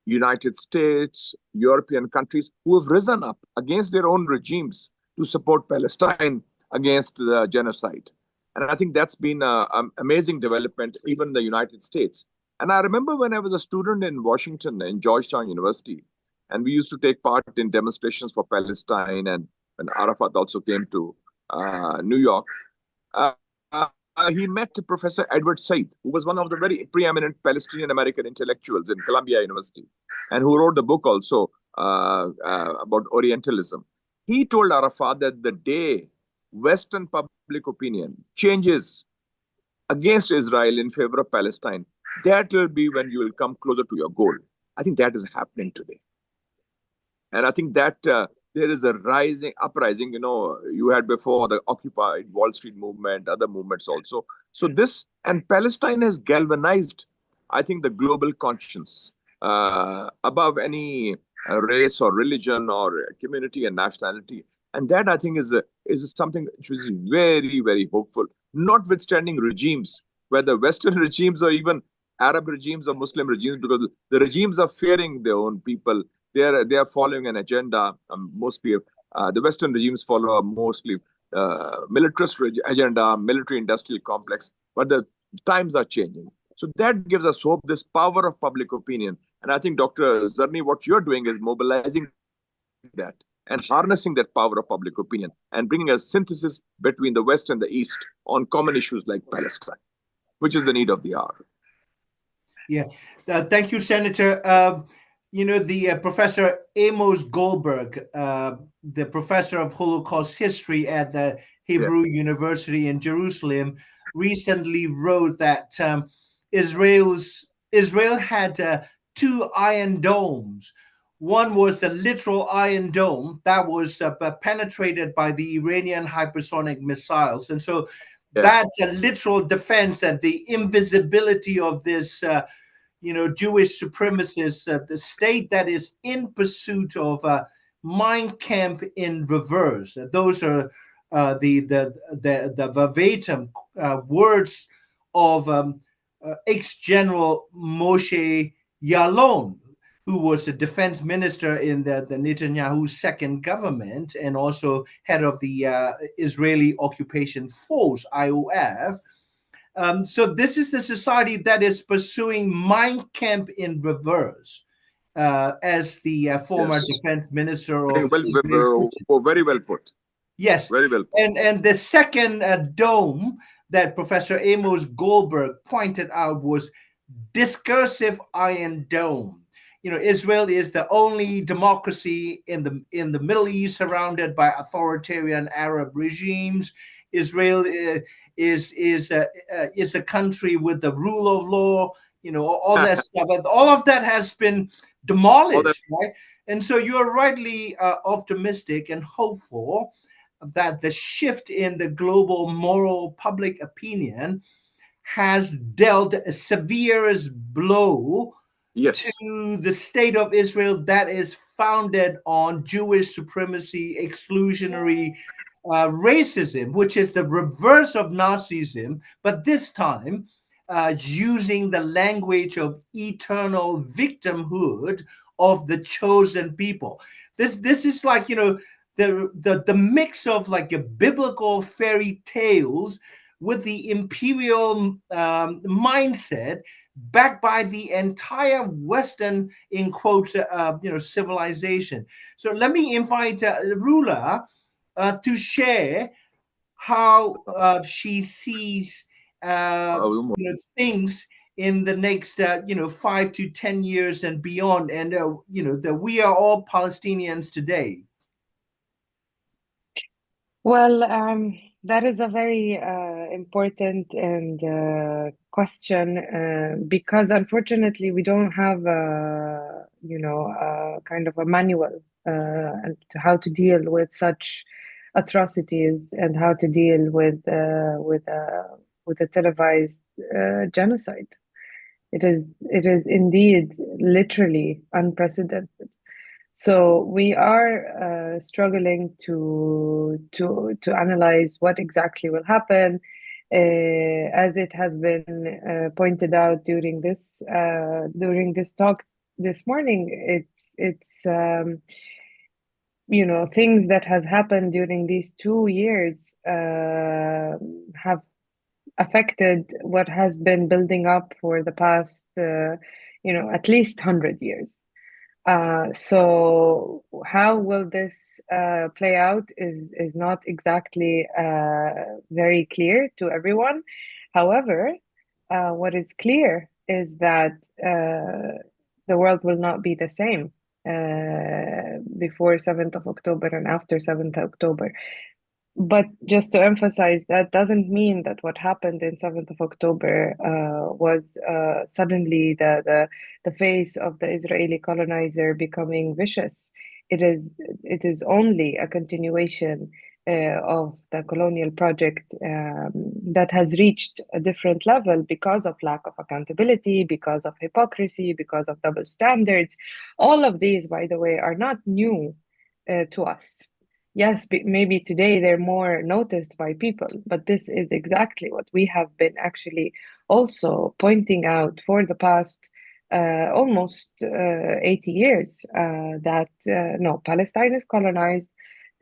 Speaker 2: United States, European countries, who have risen up against their own regimes to support Palestine against the genocide. And I think that's been an amazing development, even in the United States. And I remember when I was a student in Washington, in Georgetown University, and we used to take part in demonstrations for Palestine, and when Arafat also came to New York, he met Professor Edward Said, who was one of the very preeminent Palestinian American intellectuals in Columbia University, and who wrote the book also about Orientalism. He told Arafat that the day Western public opinion changes against Israel in favor of Palestine, that will be when you will come closer to your goal. I think that is happening today. And I think that there is a uprising, you had before the Occupy Wall Street movement, other movements also. So this, and Palestine has galvanized, I think, the global conscience above any race or religion or community and nationality. And that, I think, is something which is very, very hopeful, notwithstanding regimes, whether Western regimes or even Arab regimes or Muslim regimes, because the regimes are fearing their own people. They are following an agenda. Mostly, the Western regimes follow a mostly militarist agenda, military-industrial complex. But the times are changing. So that gives us hope, this power of public opinion. And I think, Dr. Zarni, what you're doing is mobilizing that and harnessing that power of public opinion and bringing a synthesis between the West and the East on common issues like Palestine, which is the need of the hour.
Speaker 1: Yeah. Thank you, Senator. The Professor Amos Goldberg, the professor of Holocaust history at the
Speaker 2: Yeah.
Speaker 1: Hebrew University in Jerusalem, recently wrote that Israel had two iron domes. One was the literal iron dome that was penetrated by the Iranian hypersonic missiles, and so
Speaker 2: Yeah.
Speaker 1: that literal defense and the invisibility of this Jewish supremacists, the state that is in pursuit of Mein Kampf in reverse. Those are the verbatim words of ex-general Moshe Yalon, who was the defense minister in the Netanyahu's second government and also head of the Israeli Occupation Force, IOF. So this is the society that is pursuing Mein Kampf in reverse, as the former
Speaker 2: Yes.
Speaker 1: defense minister
Speaker 2: Very
Speaker 1: of Israel
Speaker 2: well,
Speaker 1: puts it.
Speaker 2: very well put.
Speaker 1: Yes,
Speaker 2: Very well put.
Speaker 1: and the second dome that Professor Amos Goldberg pointed out was discursive Iron Dome. Israel is the only democracy in the Middle East surrounded by authoritarian Arab regimes. Israel is a country with the rule of law. All that stuff. And all of that has been
Speaker 2: All that.
Speaker 1: demolished, right? And so you're rightly optimistic and hopeful that the shift in the global moral public opinion has dealt a severest blow
Speaker 2: Yes.
Speaker 1: to the state of Israel that is founded on Jewish supremacy, exclusionary racism, which is the reverse of Nazism, but this time using the language of eternal victimhood of the chosen people. This is like the mix of like a biblical fairy tales with the imperial mindset backed by the entire Western, in quotes, civilization. So let me invite Rula to share how she sees things in the next 5 to 10 years and beyond, and that we are all Palestinians today.
Speaker 3: Well, that is a very important and question because unfortunately we don't have kind of a manual to how to deal with such atrocities and how to deal with a televised genocide. It is indeed literally unprecedented. So we are struggling to analyze what exactly will happen. As it has been pointed out during this talk this morning, it's things that have happened during these 2 years have affected what has been building up for the past at least 100 years. So how will this play out is not exactly very clear to everyone. However, what is clear is that the world will not be the same before 7th of October and after 7th of October. But just to emphasize, that doesn't mean that what happened in 7th of October was suddenly the face of the Israeli colonizer becoming vicious. It is only a continuation of the colonial project that has reached a different level because of lack of accountability, because of hypocrisy, because of double standards. All of these, by the way, are not new to us. Yes, maybe today they're more noticed by people, but this is exactly what we have been actually also pointing out for the past almost 80 years that no, Palestine is colonized.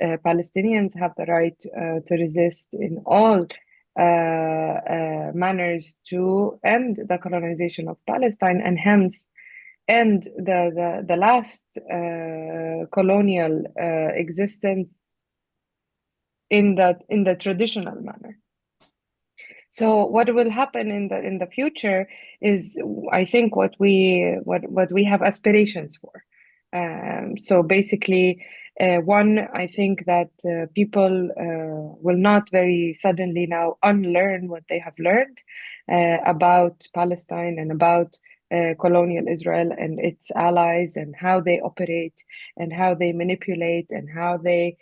Speaker 3: Palestinians have the right to resist in all manners to end the colonization of Palestine, and hence end the last colonial existence in the traditional manner. So what will happen in the future is, I think, what we have aspirations for. So basically, one, I think that people will not very suddenly now unlearn what they have learned about Palestine and about colonial Israel and its allies and how they operate and how they manipulate and how they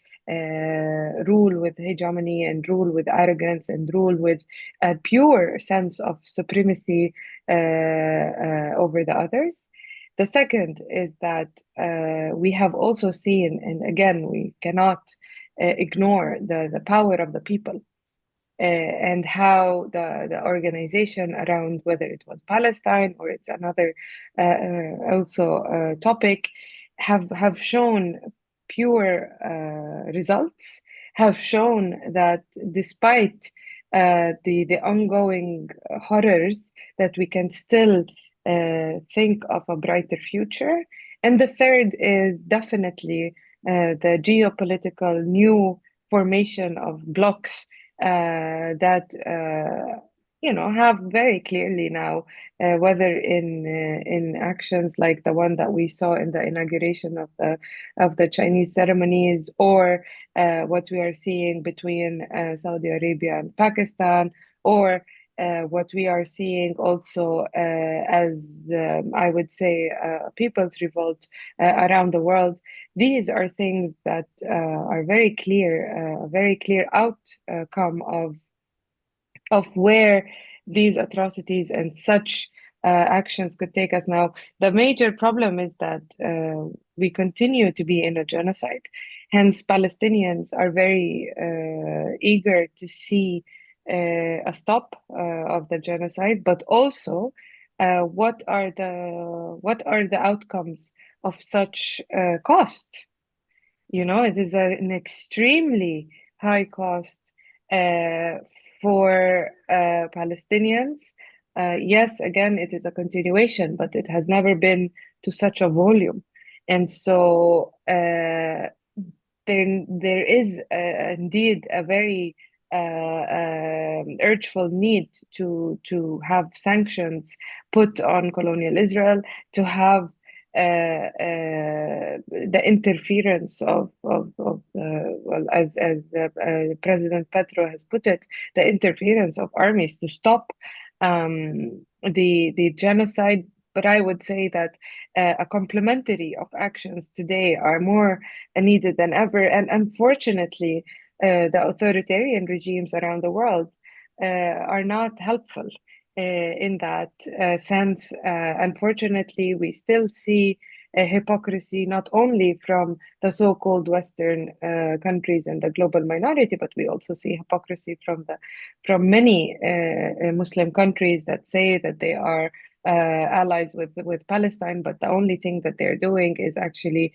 Speaker 3: rule with hegemony and rule with arrogance and rule with a pure sense of supremacy over the others. The second is that we have also seen, and again, we cannot ignore the power of the people and how the organization around, whether it was Palestine or it's another also topic, have shown pure results, have shown that despite the ongoing horrors, that we can still think of a brighter future. And the third is definitely the geopolitical new formation of blocks that have very clearly now, whether in actions like the one that we saw in the inauguration of the Chinese ceremonies, or what we are seeing between Saudi Arabia and Pakistan, or what we are seeing also as I would say people's revolt around the world. These are things that are very clear outcome of where these atrocities and such actions could take us. Now, the major problem is that we continue to be in a genocide. Hence, Palestinians are very eager to see a stop of the genocide, but also what are the outcomes of such cost? It is an extremely high cost uh, for Palestinians. Yes, again, it is a continuation, but it has never been to such a volume. And so there is indeed a very urgent need to have sanctions put on colonial Israel, to have the interference of well, as President Petro has put it, the interference of armies to stop the genocide. But I would say that a complementary of actions today are more needed than ever. And unfortunately, the authoritarian regimes around the world are not helpful in that sense. Unfortunately, we still see a hypocrisy not only from the so-called Western countries and the global minority, but we also see hypocrisy from many Muslim countries that say that they are allies with Palestine, but the only thing that they're doing is actually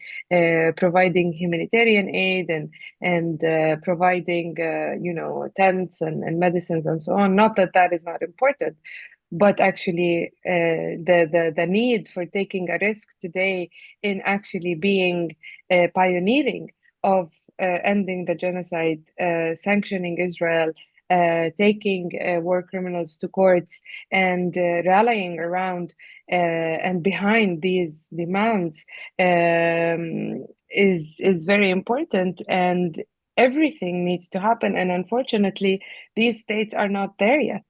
Speaker 3: providing humanitarian aid and providing tents and medicines and so on. Not that that is not important, but actually the need for taking a risk today in actually being pioneering of ending the genocide, sanctioning Israel, taking war criminals to courts, and rallying around and behind these demands is very important, and everything needs to happen. And unfortunately, these states are not there yet.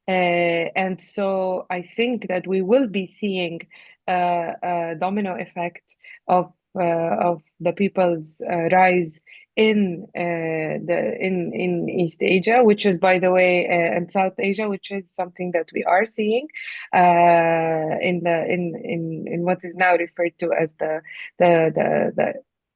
Speaker 3: And so I think that we will be seeing a domino effect of the people's rise in East Asia, which is, by the way, and South Asia, which is something that we are seeing in what is now referred to as the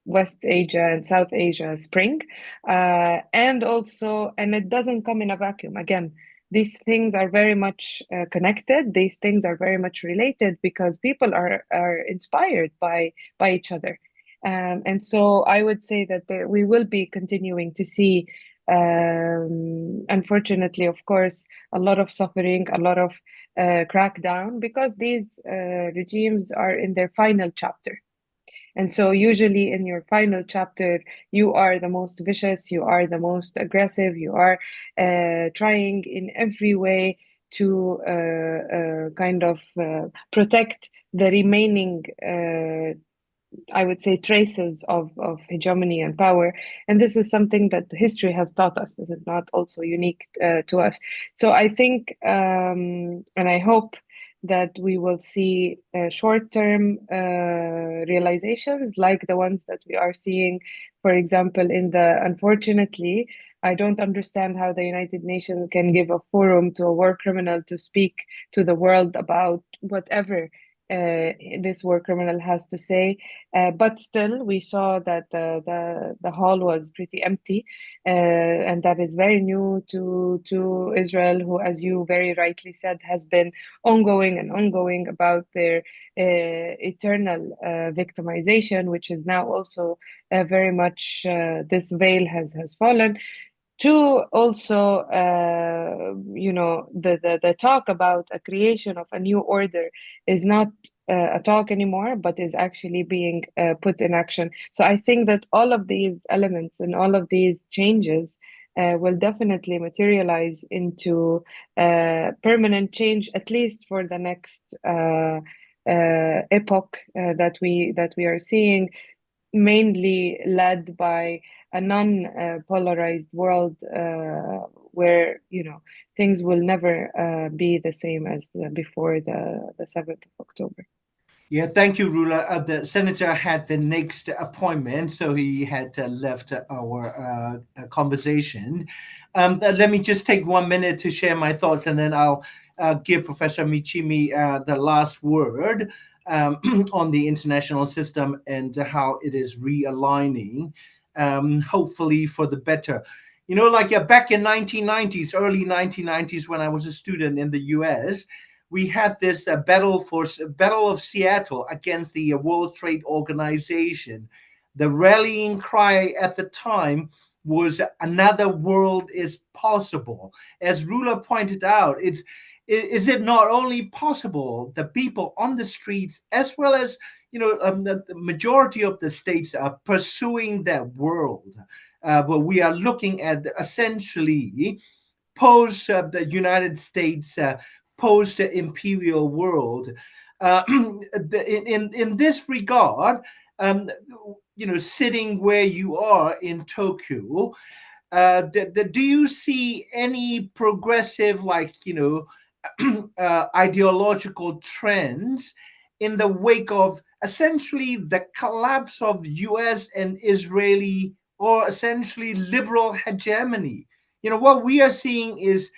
Speaker 3: West Asia and South Asia Spring, and it doesn't come in a vacuum. Again, these things are very much connected. These things are very much related because people are inspired by each other. And so I would say that we will be continuing to see, unfortunately, of course, a lot of suffering, a lot of crackdown, because these regimes are in their final chapter. And so usually in your final chapter, you are the most vicious, you are the most aggressive, you are trying in every way to kind of protect the remaining I would say traces of hegemony and power. And this is something that history has taught us. This is not also unique to us. So I think, and I hope that we will see short-term realizations like the ones that we are seeing, for example, unfortunately, I don't understand how the United Nations can give a forum to a war criminal to speak to the world about whatever this war criminal has to say. But still, we saw that the hall was pretty empty, and that is very new to Israel, who, as you very rightly said, has been ongoing and ongoing about their eternal victimization, which is now also very much this veil has fallen. Two, also, the talk about a creation of a new order is not a talk anymore, but is actually being put in action. So I think that all of these elements and all of these changes will definitely materialize into permanent change, at least for the next epoch that we are seeing, mainly led by a non-polarized world where things will never be the same as before the 7th of October.
Speaker 1: Yeah, thank you, Rula. The senator had the next appointment, so he had left our conversation. Let me just take 1 minute to share my thoughts, and then I'll give Professor Michimi the last word on the international system and how it is realigning, hopefully for the better. Like back in 1990s, early 1990s, when I was a student in the U.S., we had this Battle of Seattle against the World Trade Organization. The rallying cry at the time was another world is possible. As Rula pointed out, is it not only possible, the people on the streets, as well as the majority of the states are pursuing that world, but we are looking at essentially post the United States, post imperial world. In this regard, sitting where you are in Tokyo, do you see any progressive, ideological trends in the wake of essentially the collapse of U.S. and Israeli, or essentially liberal hegemony? What we are seeing is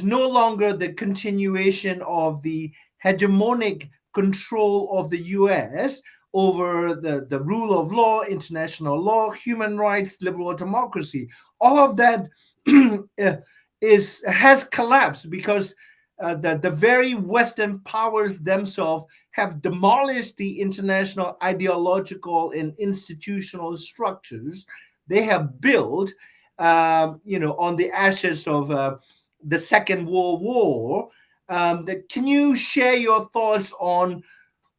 Speaker 1: no longer the continuation of the hegemonic control of the US over the rule of law, international law, human rights, liberal democracy. All of that has collapsed because the very Western powers themselves have demolished the international ideological and institutional structures they have built, on the ashes of the Second World War. Can you share your thoughts on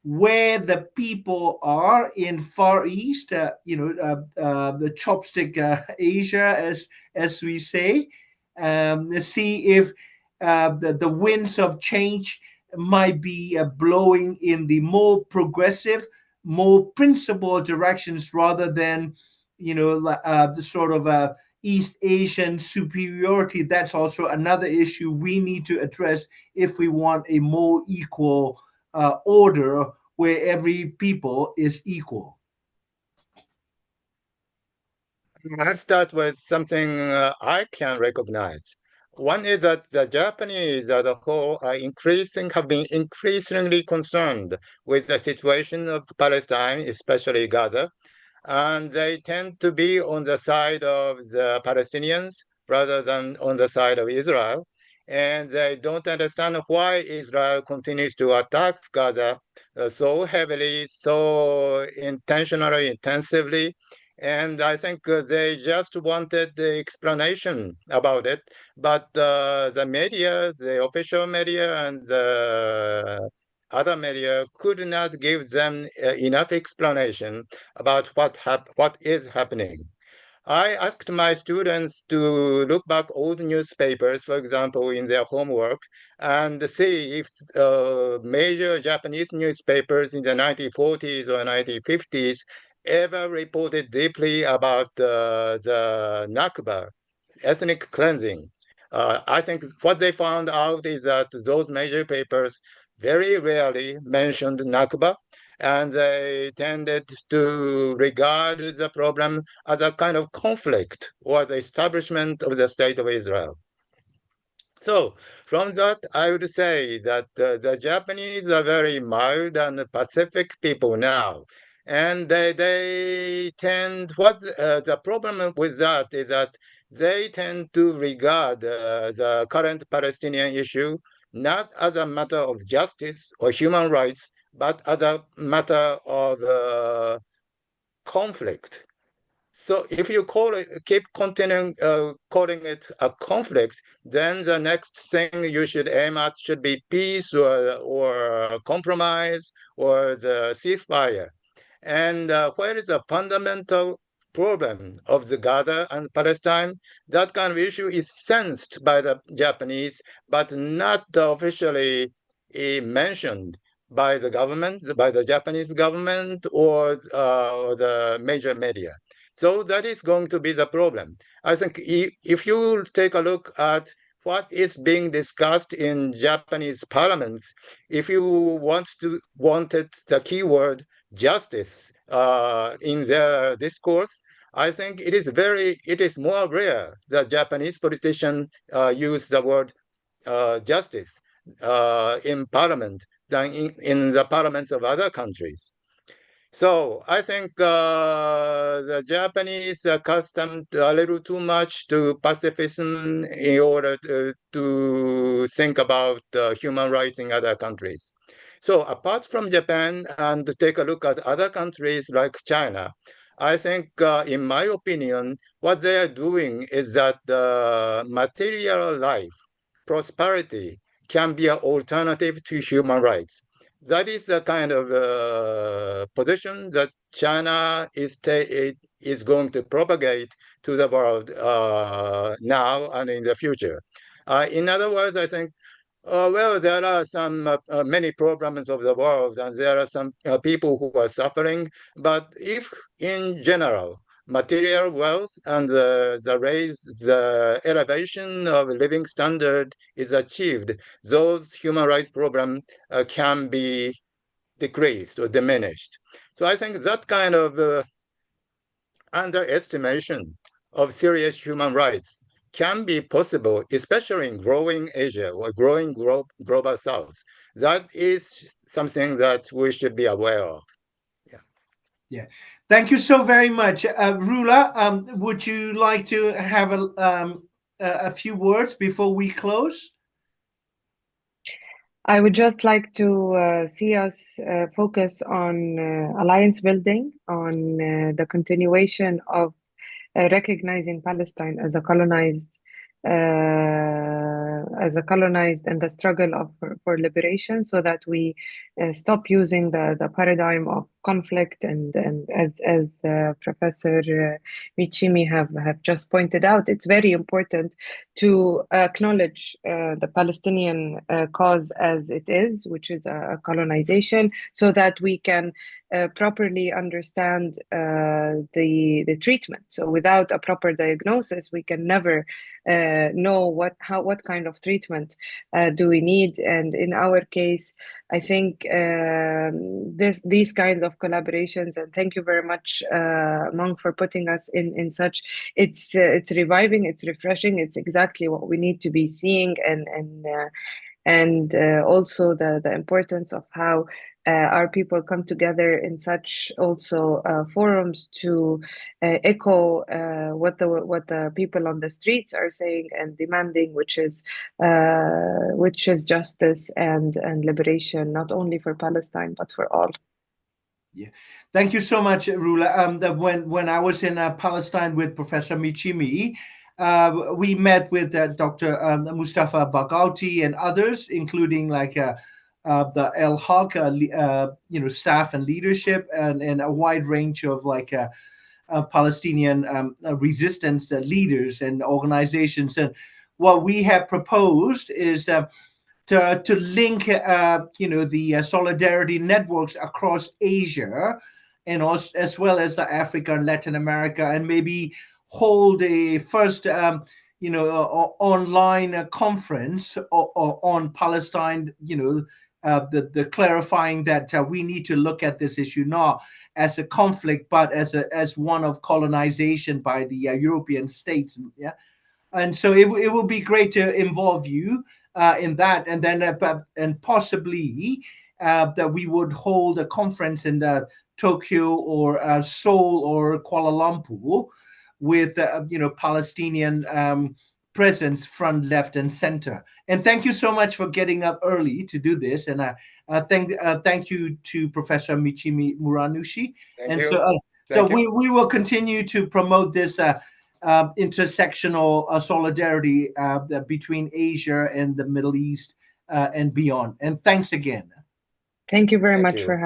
Speaker 1: where the people are in Far East, the chopstick Asia, as we say, see if the winds of change might be blowing in the more progressive, more principled directions rather than, the sort of East Asian superiority. That's also another issue we need to address if we want a more equal order where every people is equal.
Speaker 4: I'll start with something I can recognize. One is that the Japanese as a whole have been increasingly concerned with the situation of Palestine, especially Gaza, and they tend to be on the side of the Palestinians rather than on the side of Israel. And they don't understand why Israel continues to attack Gaza so heavily, so intentionally, intensively. And I think they just wanted the explanation about it. But the media, the official media, and the other media could not give them enough explanation about what is happening. I asked my students to look back old newspapers, for example, in their homework, and see if major Japanese newspapers in the 1940s or 1950s ever reported deeply about the Nakba, ethnic cleansing. I think what they found out is that those major papers very rarely mentioned Nakba, and they tended to regard the problem as a kind of conflict or the establishment of the State of Israel. So from that, I would say that the Japanese are very mild and pacific people now. And they tend, the problem with that is that they tend to regard the current Palestinian issue not as a matter of justice or human rights, but as a matter of conflict. So if you keep continuing calling it a conflict, then the next thing you should aim at should be peace or compromise or the ceasefire. And where is the fundamental problem of the Gaza and Palestine? That kind of issue is sensed by the Japanese, but not officially mentioned by the government, by the Japanese government or the major media. So that is going to be the problem. I think if you take a look at what is being discussed in Japanese parliaments, if you wanted the keyword justice in their discourse, I think it is more rare that Japanese politicians use the word justice in parliament than in the parliaments of other countries. So I think the Japanese are accustomed a little too much to pacifism in order to think about human rights in other countries. So apart from Japan and take a look at other countries like China, I think, in my opinion, what they are doing is that material life, prosperity, can be an alternative to human rights. That is the kind of position that China is going to propagate to the world now and in the future. In other words, I think, well, there are some many problems of the world, and there are some people who are suffering. But if, in general, material wealth and the elevation of living standard is achieved, those human rights problems can be decreased or diminished. So I think that kind of underestimation of serious human rights can be possible, especially in growing Asia or growing global South. That is something that we should be aware of. Yeah.
Speaker 1: Yeah. Thank you so very much. Rula, would you like to have a few words before we close?
Speaker 3: I would just like to see us focus on alliance building, on the continuation of recognizing Palestine as a colonized and the struggle for liberation, so that we stop using the paradigm of conflict and as Professor Michimi have just pointed out, it's very important to acknowledge the Palestinian cause as it is, which is a colonization, so that we can properly understand the treatment. So without a proper diagnosis, we can never know what kind of treatment do we need. And in our case, I think these kinds of collaborations, and thank you very much, Monk, for putting us in such. It's reviving, it's refreshing, it's exactly what we need to be seeing, and also the importance of how our people come together in such also forums to echo what the people on the streets are saying and demanding, which is justice and liberation, not only for Palestine but for all.
Speaker 1: Yeah, thank you so much, Rula. When I was in Palestine with Professor Michimi, we met with Dr. Mustafa Bagauti and others, including like the El Haq, staff and leadership, and a wide range of Palestinian resistance leaders and organizations. And what we have proposed is to link, the solidarity networks across Asia, and also as well as the Africa and Latin America, and maybe hold a first, online conference on Palestine. The clarifying that we need to look at this issue not as a conflict, but as one of colonization by the European states. Yeah, and so it will be great to involve you in that, and then and possibly that we would hold a conference in Tokyo or Seoul or Kuala Lumpur with Palestinian presence front, left, and center. And thank you so much for getting up early to do this. And thank you to Professor Michimi Muranushi.
Speaker 4: Thank
Speaker 1: And
Speaker 4: you.
Speaker 1: so
Speaker 4: Thank you.
Speaker 1: we will continue to promote this intersectional solidarity between Asia and the Middle East and beyond. And thanks again.
Speaker 3: Thank you very
Speaker 4: Thank
Speaker 3: much
Speaker 4: you.
Speaker 3: for having